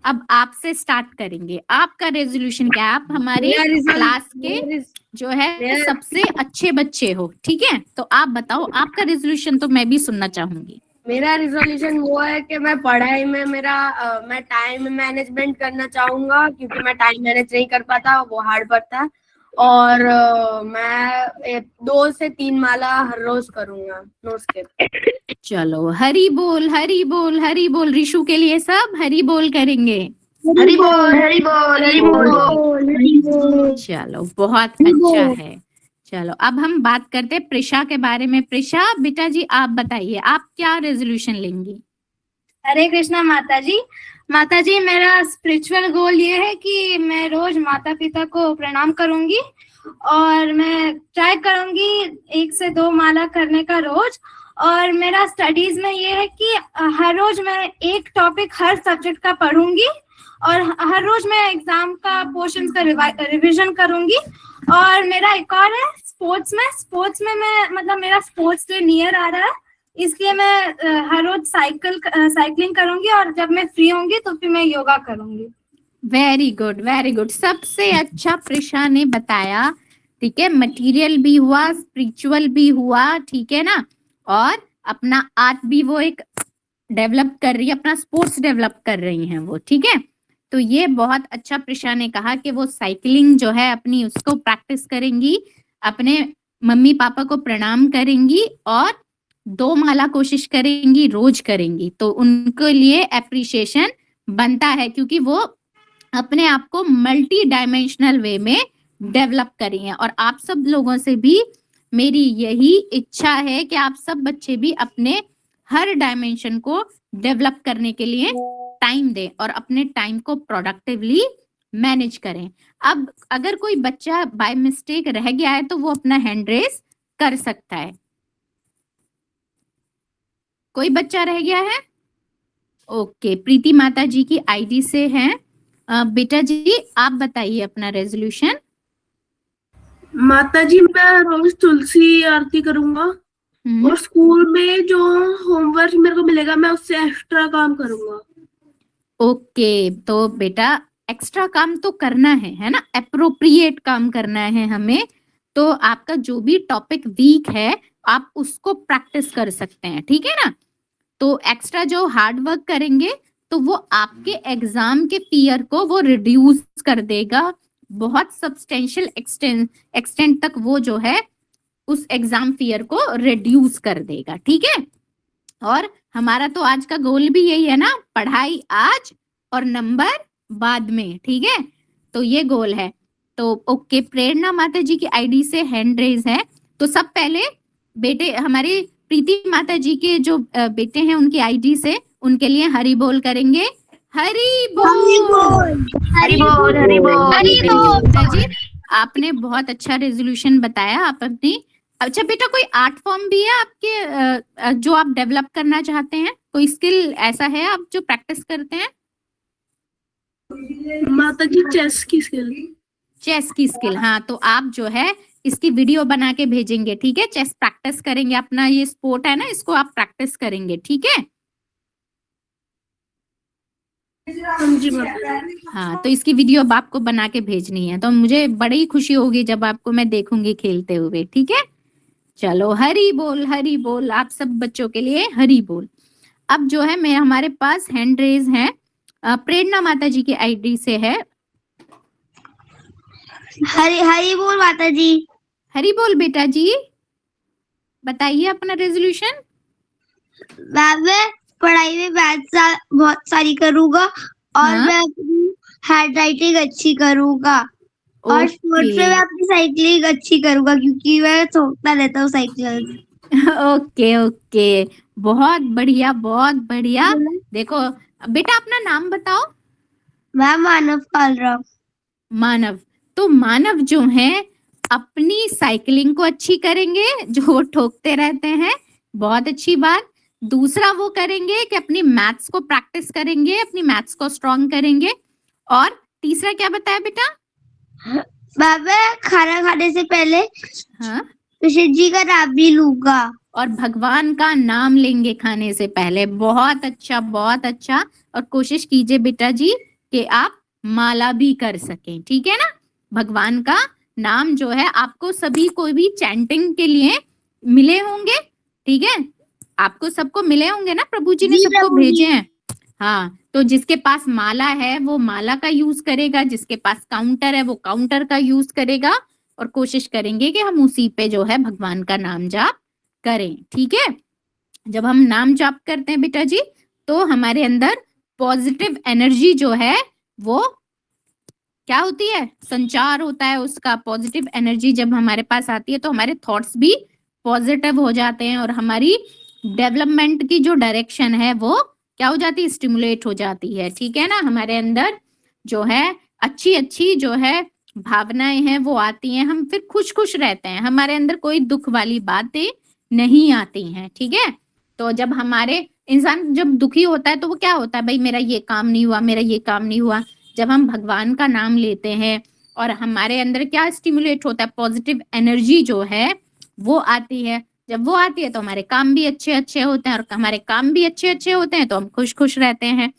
अब आपसे स्टार्ट करेंगे। आपका रेजोल्यूशन क्या है? आप हमारे क्लास के जो है सबसे अच्छे बच्चे हो, ठीक है। तो आप बताओ आपका रेजोल्यूशन, तो मैं भी सुनना चाहूंगी। मेरा रिजोल्यूशन वो है कि मैं पढ़ाई में मैं टाइम मैनेजमेंट करना चाहूंगा, क्योंकि मैं टाइम मैनेज नहीं कर पाता, वो हार्ड पड़ता है। और मैं 2 से 3 माला हर रोज करूंगा, नो स्किप। चलो, हरी बोल, हरी बोल, हरी बोल। रिशु के लिए सब हरी बोल करेंगे। हरी बोल, हरी बोल, हरी बोल। चलो, बहुत अच्छा है। चलो, अब हम बात करते हैं प्रिशा के बारे में। प्रिशा बेटा जी, आप बताइए आप क्या रेजोल्यूशन लेंगी? हरे कृष्णा माता जी। माता जी, मेरा स्पिरिचुअल गोल ये है कि मैं रोज माता पिता को प्रणाम करूंगी, और मैं ट्राई करूंगी 1 से 2 माला करने का रोज। और मेरा स्टडीज में ये है कि हर रोज मैं एक टॉपिक हर सब्जेक्ट का पढ़ूंगी, और हर रोज मैं एग्जाम का पोर्शंस का रिवीजन करूंगी। और मेरा एक और है स्पोर्ट्स में मैं मेरा स्पोर्ट्स डे नियर आ रहा है, इसलिए मैं हर रोज साइकिलिंग करूंगी, और जब मैं फ्री होंगी तो फिर मैं योगा करूंगी। Very good, very good. सबसे अच्छा प्रिशा ने बताया, ठीक है। मटेरियल भी हुआ, स्पिरिचुअल भी हुआ, ठीक है ना। और अपना आर्ट भी वो एक डेवलप कर रही है, अपना स्पोर्ट्स डेवलप कर रही हैं वो, ठीक है। तो ये बहुत अच्छा प्रिशा ने कहा कि वो साइकिलिंग जो है अपनी उसको प्रैक्टिस करेंगी, अपने मम्मी पापा को प्रणाम करेंगी, और 2 माला कोशिश करेंगी, रोज करेंगी। तो उनके लिए एप्रिसिएशन बनता है, क्योंकि वो अपने आप को मल्टी डायमेंशनल वे में डेवलप करी हैं। और आप सब लोगों से भी मेरी यही इच्छा है कि आप सब बच्चे भी अपने हर डायमेंशन को डेवलप करने के लिए टाइम दें, और अपने टाइम को प्रोडक्टिवली मैनेज करें। अब अगर कोई बच्चा बाय मिस्टेक रह गया है तो वो अपना हैंड रेस कर सकता है। कोई बच्चा रह गया है? ओके, प्रीति माता जी की आईडी से हैं। बेटा जी, आप बताइए अपना रेजोल्यूशन। माता जी, मैं रोज तुलसी आरती करूंगा, और स्कूल में जो होमवर्क मेरे को मिलेगा मैं उससे एक्स्ट्रा काम करूंगा। ओके, तो बेटा एक्स्ट्रा काम तो करना है ना, अप्रोप्रिएट काम करना है हमें। तो आपका जो भी टॉपिक वीक है आप उसको प्रैक्टिस कर सकते हैं, ठीक है ना। तो एक्स्ट्रा जो हार्ड वर्क करेंगे तो वो आपके एग्जाम के फियर को वो रिड्यूस कर देगा, बहुत सब्सटेंशियल एक्सटेंट तक वो जो है उस एग्जाम फियर को रिड्यूस कर देगा, ठीक है। और हमारा तो आज का गोल भी यही है ना, पढ़ाई आज और नंबर बाद में, ठीक है। तो ये गोल है। तो ओके, प्रेरणा माता जी की आईडी से हैंड रेज है। तो सब पहले बेटे हमारे प्रीति माता जी के जो बेटे हैं उनकी आईडी से उनके लिए हरि बोल करेंगे। हरी बोल। हरी बोल हरी बोल Thank you, बेटा जी, आपने बहुत अच्छा रेजोल्यूशन बताया। आप अपनी अच्छा बेटा, कोई आर्ट फॉर्म भी है आपके जो आप डेवलप करना चाहते हैं? कोई स्किल ऐसा है आप जो प्रैक्टिस करते हैं? माता जी चेस की स्किल। चेस की स्किल, हाँ, तो आप जो है इसकी वीडियो बना के भेजेंगे, ठीक है? चेस प्रैक्टिस करेंगे, अपना ये स्पोर्ट है ना, इसको आप प्रैक्टिस करेंगे, ठीक है? हाँ जी माता जी। हाँ, तो इसकी वीडियो अब आपको बना के भेजनी है, तो मुझे बड़ी खुशी होगी जब आपको मैं देखूंगी खेलते हुए, ठीक है? चलो, हरी बोल आप सब बच्चों के लिए, हरी बोल। अब जो है मैं हमारे पास हैंड रेज है, प्रेरणा माता जी की आईडी से है। हरी बोल माता जी। हरी बोल बेटा जी, बताइए अपना रेजोल्यूशन। मैं पढ़ाई में मैथ्स बहुत सारी करूंगा और हाँ? मैं अपनी हैंड राइटिंग अच्छी करूंगा और स्पोर्ट्स में ओके मैं अपनी साइकिलिंग अच्छी करूंगा क्योंकि मैं ठोकता रहता हूँ साइकिल। ओके ओके, बहुत बढ़िया बहुत बढ़िया। देखो बेटा, अपना नाम बताओ। मैं मानव कालराव। मानव, तो मानव जो है अपनी साइकिलिंग को अच्छी करेंगे, जो वो ठोकते रहते हैं, बहुत अच्छी बात। दूसरा वो करेंगे कि अपनी मैथ्स को प्रैक्टिस करेंगे, अपनी मैथ्स को स्ट्रॉन्ग करेंगे। और तीसरा क्या बताया बेटा? मैं खाना खाने से पहले हाँ, कृष्ण जी का नाम भी लूंगा। और भगवान का नाम लेंगे खाने से पहले। बहुत अच्छा बहुत अच्छा। और कोशिश कीजिए बेटा जी कि आप माला भी कर सकें, ठीक है ना? भगवान का नाम जो है आपको सभी को भी चैंटिंग के लिए मिले होंगे, ठीक है? आपको सबको मिले होंगे ना, प्रभु जी ने जी सबको प्रभु जी। भेजे हैं। हाँ, तो जिसके पास माला है वो माला का यूज करेगा, जिसके पास काउंटर है वो काउंटर का यूज करेगा। और कोशिश करेंगे कि हम उसी पे जो है भगवान का नाम जाप करें, ठीक है? जब हम नाम जाप करते हैं बेटा जी, तो हमारे अंदर पॉजिटिव एनर्जी जो है वो क्या होती है, संचार होता है उसका। पॉजिटिव एनर्जी जब हमारे पास आती है तो हमारे थॉट्स भी पॉजिटिव हो जाते हैं और हमारी डेवलपमेंट की जो डायरेक्शन है वो क्या हो जाती है, स्टिमुलेट हो जाती है, ठीक है ना? हमारे अंदर जो है अच्छी अच्छी जो है भावनाएं हैं वो आती हैं, हम फिर खुश खुश रहते हैं, हमारे अंदर कोई दुख वाली बातें नहीं आती हैं, ठीक है? तो जब हमारे इंसान जब दुखी होता है तो वो क्या होता है, भाई मेरा ये काम नहीं हुआ, मेरा ये काम नहीं हुआ। जब हम भगवान का नाम लेते हैं और हमारे अंदर क्या स्टिमुलेट होता है, पॉजिटिव एनर्जी जो है वो आती है। जब वो आती है तो हमारे काम भी अच्छे अच्छे होते हैं, और हमारे काम भी अच्छे अच्छे होते हैं तो हम खुश खुश रहते हैं।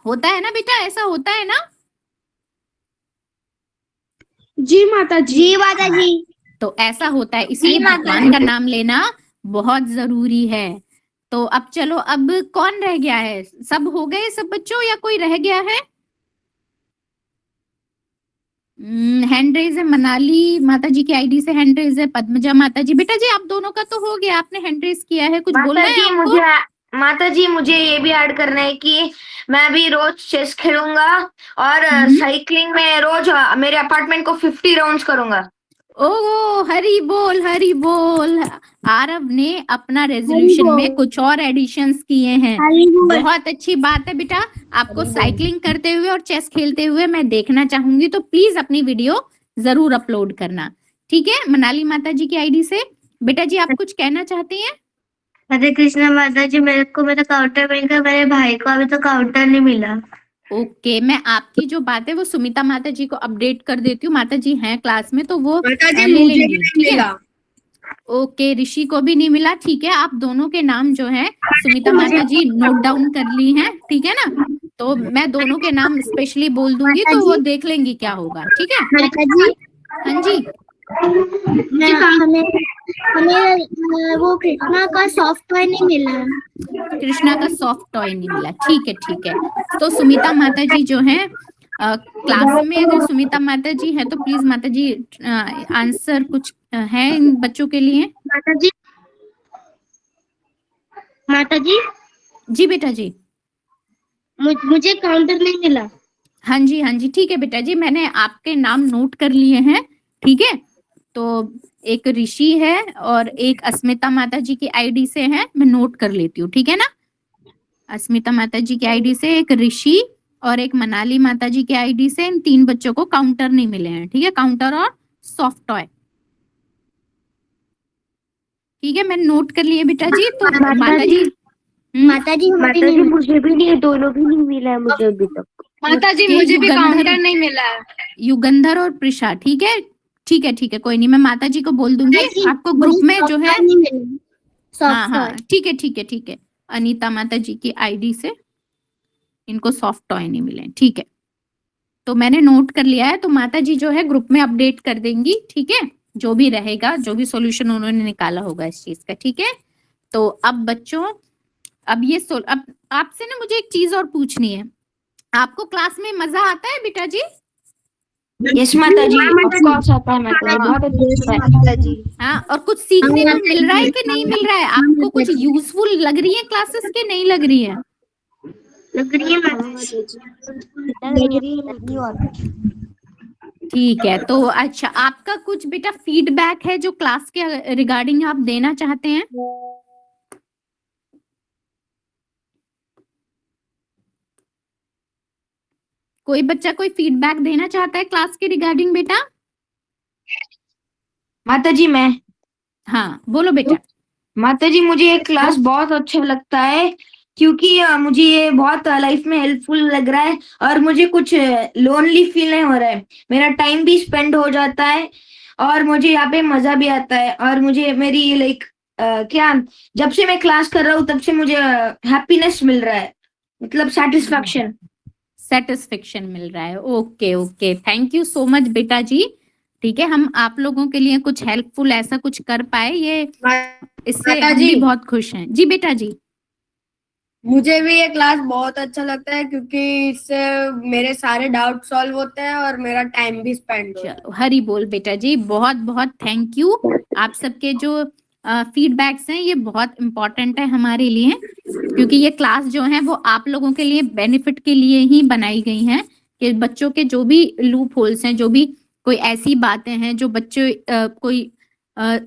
होता है ना बेटा, ऐसा होता है ना? जी माता जी। तो ऐसा होता है, इसलिए भगवान का नाम लेना बहुत जरूरी है। तो अब चलो, अब कौन रह गया है? सब हो गए सब बच्चों या कोई रह गया है? हैंड रेज है, मनाली माता जी की आईडी से हैंड रेज है, पद्मजा माता जी। बेटा जी आप दोनों का तो हो गया, आपने हैंड रेज किया है, कुछ बोलना है आपको? माता जी मुझे ये भी ऐड करना है कि मैं भी रोज चेस खेलूंगा और साइकिलिंग में रोज मेरे अपार्टमेंट को 50 राउंड्स करूंगा। ओ हरी बोल आरव ने अपना रेजोल्यूशन में कुछ और एडिशंस किए हैं। बहुत अच्छी बात है बेटा, आपको साइकिलिंग करते हुए और चेस खेलते हुए मैं देखना चाहूंगी, तो प्लीज अपनी वीडियो जरूर अपलोड करना, ठीक है? मनाली माता जी की आईडी से। बेटा जी आप कुछ कहना चाहती हैं? हरे कृष्णा माता जी, मेरे को मेरा काउंटर मिल गया, मेरे भाई को अभी तो काउंटर नहीं मिला। ओके, मैं आपकी जो बात है वो सुमिता माता जी को अपडेट कर देती हूँ। माता जी हैं क्लास में तो वो ले लेंगी, ठीक है? ओके, ऋषि को भी नहीं मिला, ठीक है? आप दोनों के नाम जो है सुमिता माता जी नोट डाउन कर ली हैं, ठीक है ना? तो मैं दोनों के नाम स्पेशली बोल दूंगी तो वो देख लेंगी क्या होगा, ठीक है? हाँ जी, हमें वो कृष्णा का सॉफ्ट टॉय नहीं मिला। कृष्णा का सॉफ्ट टॉय नहीं मिला, ठीक है ठीक है। तो सुमिता माता जी जो है क्लास में, अगर सुमिता माता जी है तो प्लीज माता जी आंसर कुछ है इन बच्चों के लिए? माता जी जी बेटा जी, मुझे काउंटर नहीं मिला। हाँ जी ठीक है बेटा जी, मैंने आपके नाम नोट कर लिए हैं, ठीक है? तो एक ऋषि है और एक अस्मिता माता जी की आईडी से है, मैं नोट कर लेती हूँ, ठीक है ना? अस्मिता माता जी की आईडी से एक ऋषि और एक मनाली माता जी के आईडी से इन 3 बच्चों को काउंटर नहीं मिले हैं, ठीक है, काउंटर और सॉफ्ट टॉय, ठीक है, मैंने नोट कर लिए बेटा जी। तो माता जी माता जी मुझे भी नहीं, दोनों भी नहीं मिला है मुझे अभी तक। माता जी मुझे भी काउंटर नहीं मिला है। युगंधर और प्रिशा, ठीक है ठीक है ठीक है, कोई नहीं, मैं माता जी को बोल दूंगी आपको ग्रुप में जो है। हाँ हाँ ठीक है ठीक है ठीक है, अनीता माता जी की आईडी से इनको सॉफ्ट टॉय नहीं मिले, ठीक है, तो मैंने नोट कर लिया है। तो माता जी जो है ग्रुप में अपडेट कर देंगी, ठीक है, जो भी रहेगा, जो भी सॉल्यूशन उन्होंने निकाला होगा इस चीज का, ठीक है। तो अब बच्चों, अब अब आपसे ना मुझे एक चीज और पूछनी है, आपको क्लास में मजा आता है बेटा जी? यस माता जी, ऑफ कोर्स आता है माता जी, बहुत अच्छा है माता जी। हाँ, और कुछ सीखने को मिल रहा है कि नहीं मिल रहा है? आपको कुछ यूजफुल लग रही है क्लासेस के नहीं लग रही है? लग रही है ठीक है, तो अच्छा, आपका कुछ बेटा फीडबैक है जो क्लास के रिगार्डिंग आप देना चाहते हैं? कोई बच्चा कोई फीडबैक देना चाहता है क्लास के रिगार्डिंग बेटा? माता जी मैं, हाँ बोलो बेटा। माता जी मुझे ये क्लास बहुत अच्छा लगता है, क्योंकि मुझे ये बहुत लाइफ में हेल्पफुल लग रहा है, और मुझे कुछ लोनली फील नहीं हो रहा है, मेरा टाइम भी स्पेंड हो जाता है, और मुझे यहाँ पे मजा भी आता है, और मुझे मेरी लाइक क्या, जब से मैं क्लास कर रहा हूँ तब से मुझे हैप्पीनेस मिल रहा है, मतलब सेटिस्फेक्शन मिल रहा है। Okay okay, thank you so much बेटा जी, ठीक है, हम आप लोगों के लिए कुछ हेल्पफुल ऐसा कुछ कर पाए, ये इससे हम भी बहुत खुश हैं। जी बेटा जी। मुझे भी ये क्लास बहुत अच्छा लगता है, क्योंकि इससे मेरे सारे डाउट सॉल्व होते हैं और मेरा टाइम भी स्पेंड होता है। चलो हरी बोल बेटा जी, बहुत बहुत थैंक यू। आप सबके जो फीडबैक्स हैं ये बहुत इम्पोर्टेंट है हमारे लिए, क्योंकि ये क्लास जो है वो आप लोगों के लिए बेनिफिट के लिए ही बनाई गई हैं, कि बच्चों के जो भी लूप होल्स हैं, जो भी कोई ऐसी बातें हैं जो बच्चे कोई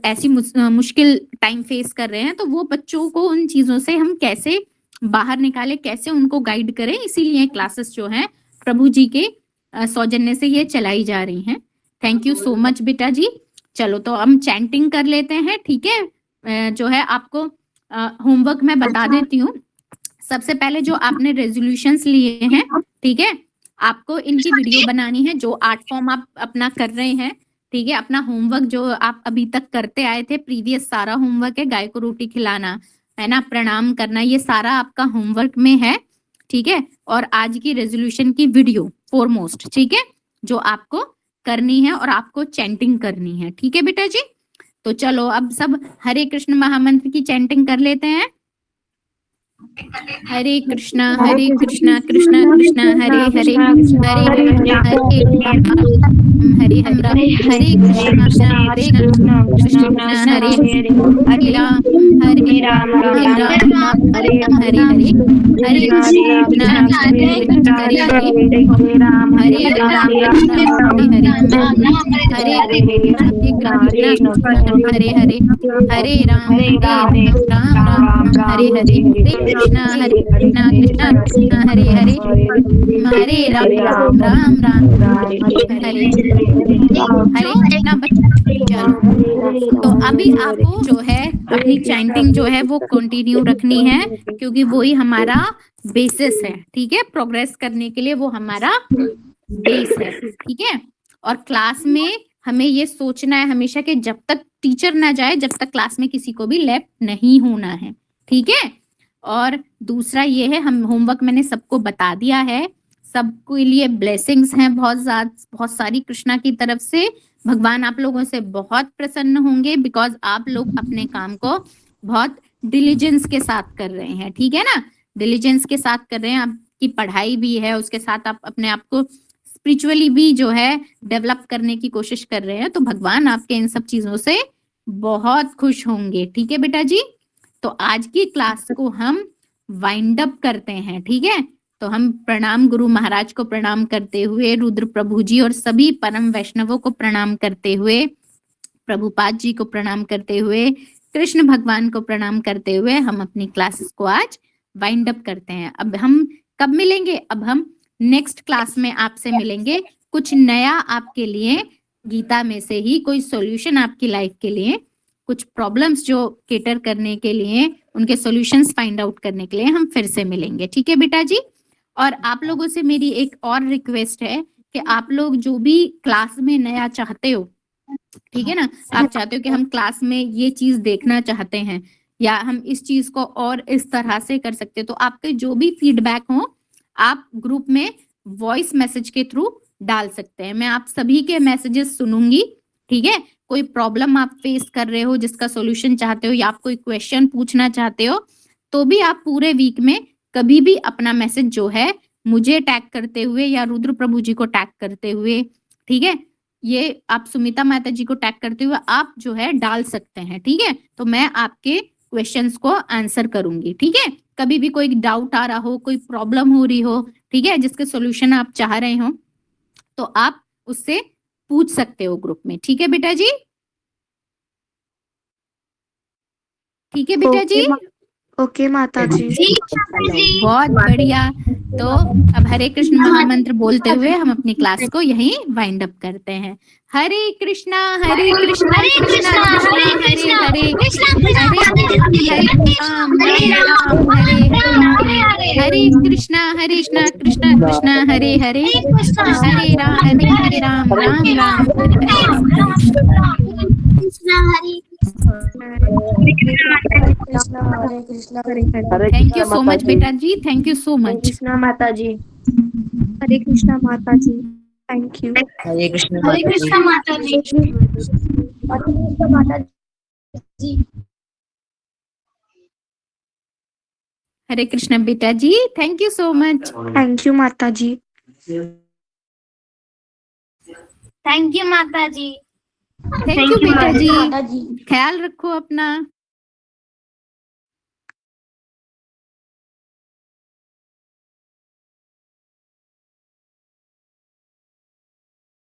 ऐसी मुश्किल टाइम फेस कर रहे हैं, तो वो बच्चों को उन चीजों से हम कैसे बाहर निकाले, कैसे उनको गाइड करें, इसीलिए क्लासेस जो हैं प्रभु जी के सौजन्य से ये चलाई जा रही हैं। थैंक यू सो मच बेटा जी। चलो तो हम चैंटिंग कर लेते हैं, ठीक है। जो है आपको होमवर्क मैं बता देती हूँ। सबसे पहले जो आपने रेजोल्यूशंस लिए हैं, ठीक है, आपको इनकी वीडियो बनानी है, जो आर्ट फॉर्म आप अपना कर रहे हैं, ठीक है, अपना होमवर्क जो आप अभी तक करते आए थे, प्रीवियस सारा होमवर्क है, गाय को रोटी खिलाना है ना, प्रणाम करना, ये सारा आपका होमवर्क में है, ठीक है, और आज की रेजोल्यूशन की वीडियो फोरमोस्ट, ठीक है, जो आपको करनी है और आपको चैंटिंग करनी है, ठीक है बेटा जी। तो चलो अब सब हरे कृष्ण महामंत्र की चैंटिंग कर लेते हैं। हरे कृष्णा कृष्णा कृष्णा हरे हरे, हरे हरे हरे हरे कृष्णा कृष्णा हरे हरे राम राम हरे हरे हरे हरे कृष्णा हरे हरे हरे राम हरे हरे हरे हरे राम राम हरे हरे कृष्णा कृष्णा कृष्णा हरे हरे हरे राम राम हरे कृष्णा। तो अभी आपको जो है अपनी चैंटिंग जो है वो कंटिन्यू रखनी है, क्योंकि वो ही हमारा बेसिस है, ठीक है, प्रोग्रेस करने के लिए वो हमारा बेस है, ठीक है। और क्लास में हमें ये सोचना है हमेशा कि जब तक टीचर ना जाए, जब तक क्लास में किसी को भी लेफ्ट नहीं होना है, ठीक है। और दूसरा ये है, हम होमवर्क मैंने सबको बता दिया है, सबके लिए ब्लेसिंग्स हैं बहुत सारी कृष्णा की तरफ से। भगवान आप लोगों से बहुत प्रसन्न होंगे, बिकॉज आप लोग अपने काम को बहुत डिलीजेंस के साथ कर रहे हैं, ठीक है ना, डिलीजेंस के साथ कर रहे हैं, आपकी पढ़ाई भी है, उसके साथ आप अपने आप को स्पिरिचुअली भी जो है डेवलप करने की कोशिश कर रहे हैं, तो भगवान आपके इन सब चीजों से बहुत खुश होंगे, ठीक है बेटा जी। तो आज की क्लास को हम वाइंड अप करते हैं, ठीक है। तो हम प्रणाम गुरु महाराज को प्रणाम करते हुए, रुद्र प्रभु जी और सभी परम वैष्णवों को प्रणाम करते हुए, प्रभुपाद जी को प्रणाम करते हुए, कृष्ण भगवान को प्रणाम करते हुए हम अपनी क्लासेस को आज वाइंड अप करते हैं। अब हम कब मिलेंगे? अब हम नेक्स्ट क्लास में आपसे मिलेंगे, कुछ नया आपके लिए गीता में से ही कोई सॉल्यूशन आपकी लाइफ के लिए, कुछ प्रॉब्लम्स जो केटर करने के लिए, उनके सॉल्यूशंस फाइंड आउट करने के लिए हम फिर से मिलेंगे। ठीक है बेटा जी। और आप लोगों से मेरी एक और रिक्वेस्ट है कि आप लोग जो भी क्लास में नया चाहते हो, ठीक है ना, आप चाहते हो कि हम क्लास में ये चीज देखना चाहते हैं या हम इस चीज को और इस तरह से कर सकते हैं, तो आपके जो भी फीडबैक हो आप ग्रुप में वॉइस मैसेज के थ्रू डाल सकते हैं। मैं आप सभी के मैसेजेस सुनूंगी। ठीक है, कोई प्रॉब्लम आप फेस कर रहे हो जिसका सॉल्यूशन चाहते हो या आप कोई क्वेश्चन पूछना चाहते हो, तो भी आप पूरे वीक में कभी भी अपना मैसेज जो है मुझे टैग करते हुए या रुद्र प्रभु जी को टैग करते हुए, ठीक है, ये आप सुमिता माता जी को टैग करते हुए आप जो है डाल सकते हैं। ठीक है, तो मैं आपके क्वेश्चंस को आंसर करूंगी। ठीक है, कभी भी कोई डाउट आ रहा हो, कोई प्रॉब्लम हो रही हो, ठीक है, जिसके सॉल्यूशन आप चाह रहे हो, तो आप उससे पूछ सकते हो ग्रुप में। ठीक है बेटा जी, ठीक है बेटा जी। ओके माता जी। बहुत बढ़िया। तो अब हरे कृष्ण महामंत्र बोलते हुए हम अपनी क्लास को यहीं वाइंड अप करते हैं। Hare Krishna Krishna Krishna Hare Hare, Hare Ram Ram Hare Hare, Hare Krishna Krishna Krishna Hare Hare, Hare Ram Ram Ram Hare Krishna thank you so much बेटा जी, thank you so much. Krishna माता जी। हरे कृष्णा माता जी। Thank you. हरे कृष्ण हरे कृष्णा माता जी। हरे कृष्ण बेटा जी, thank you so much. Thank you माता जी। थैंक यू माता जी। थैंक यू बेटा जी, माता जी। ख्याल रखो अपना।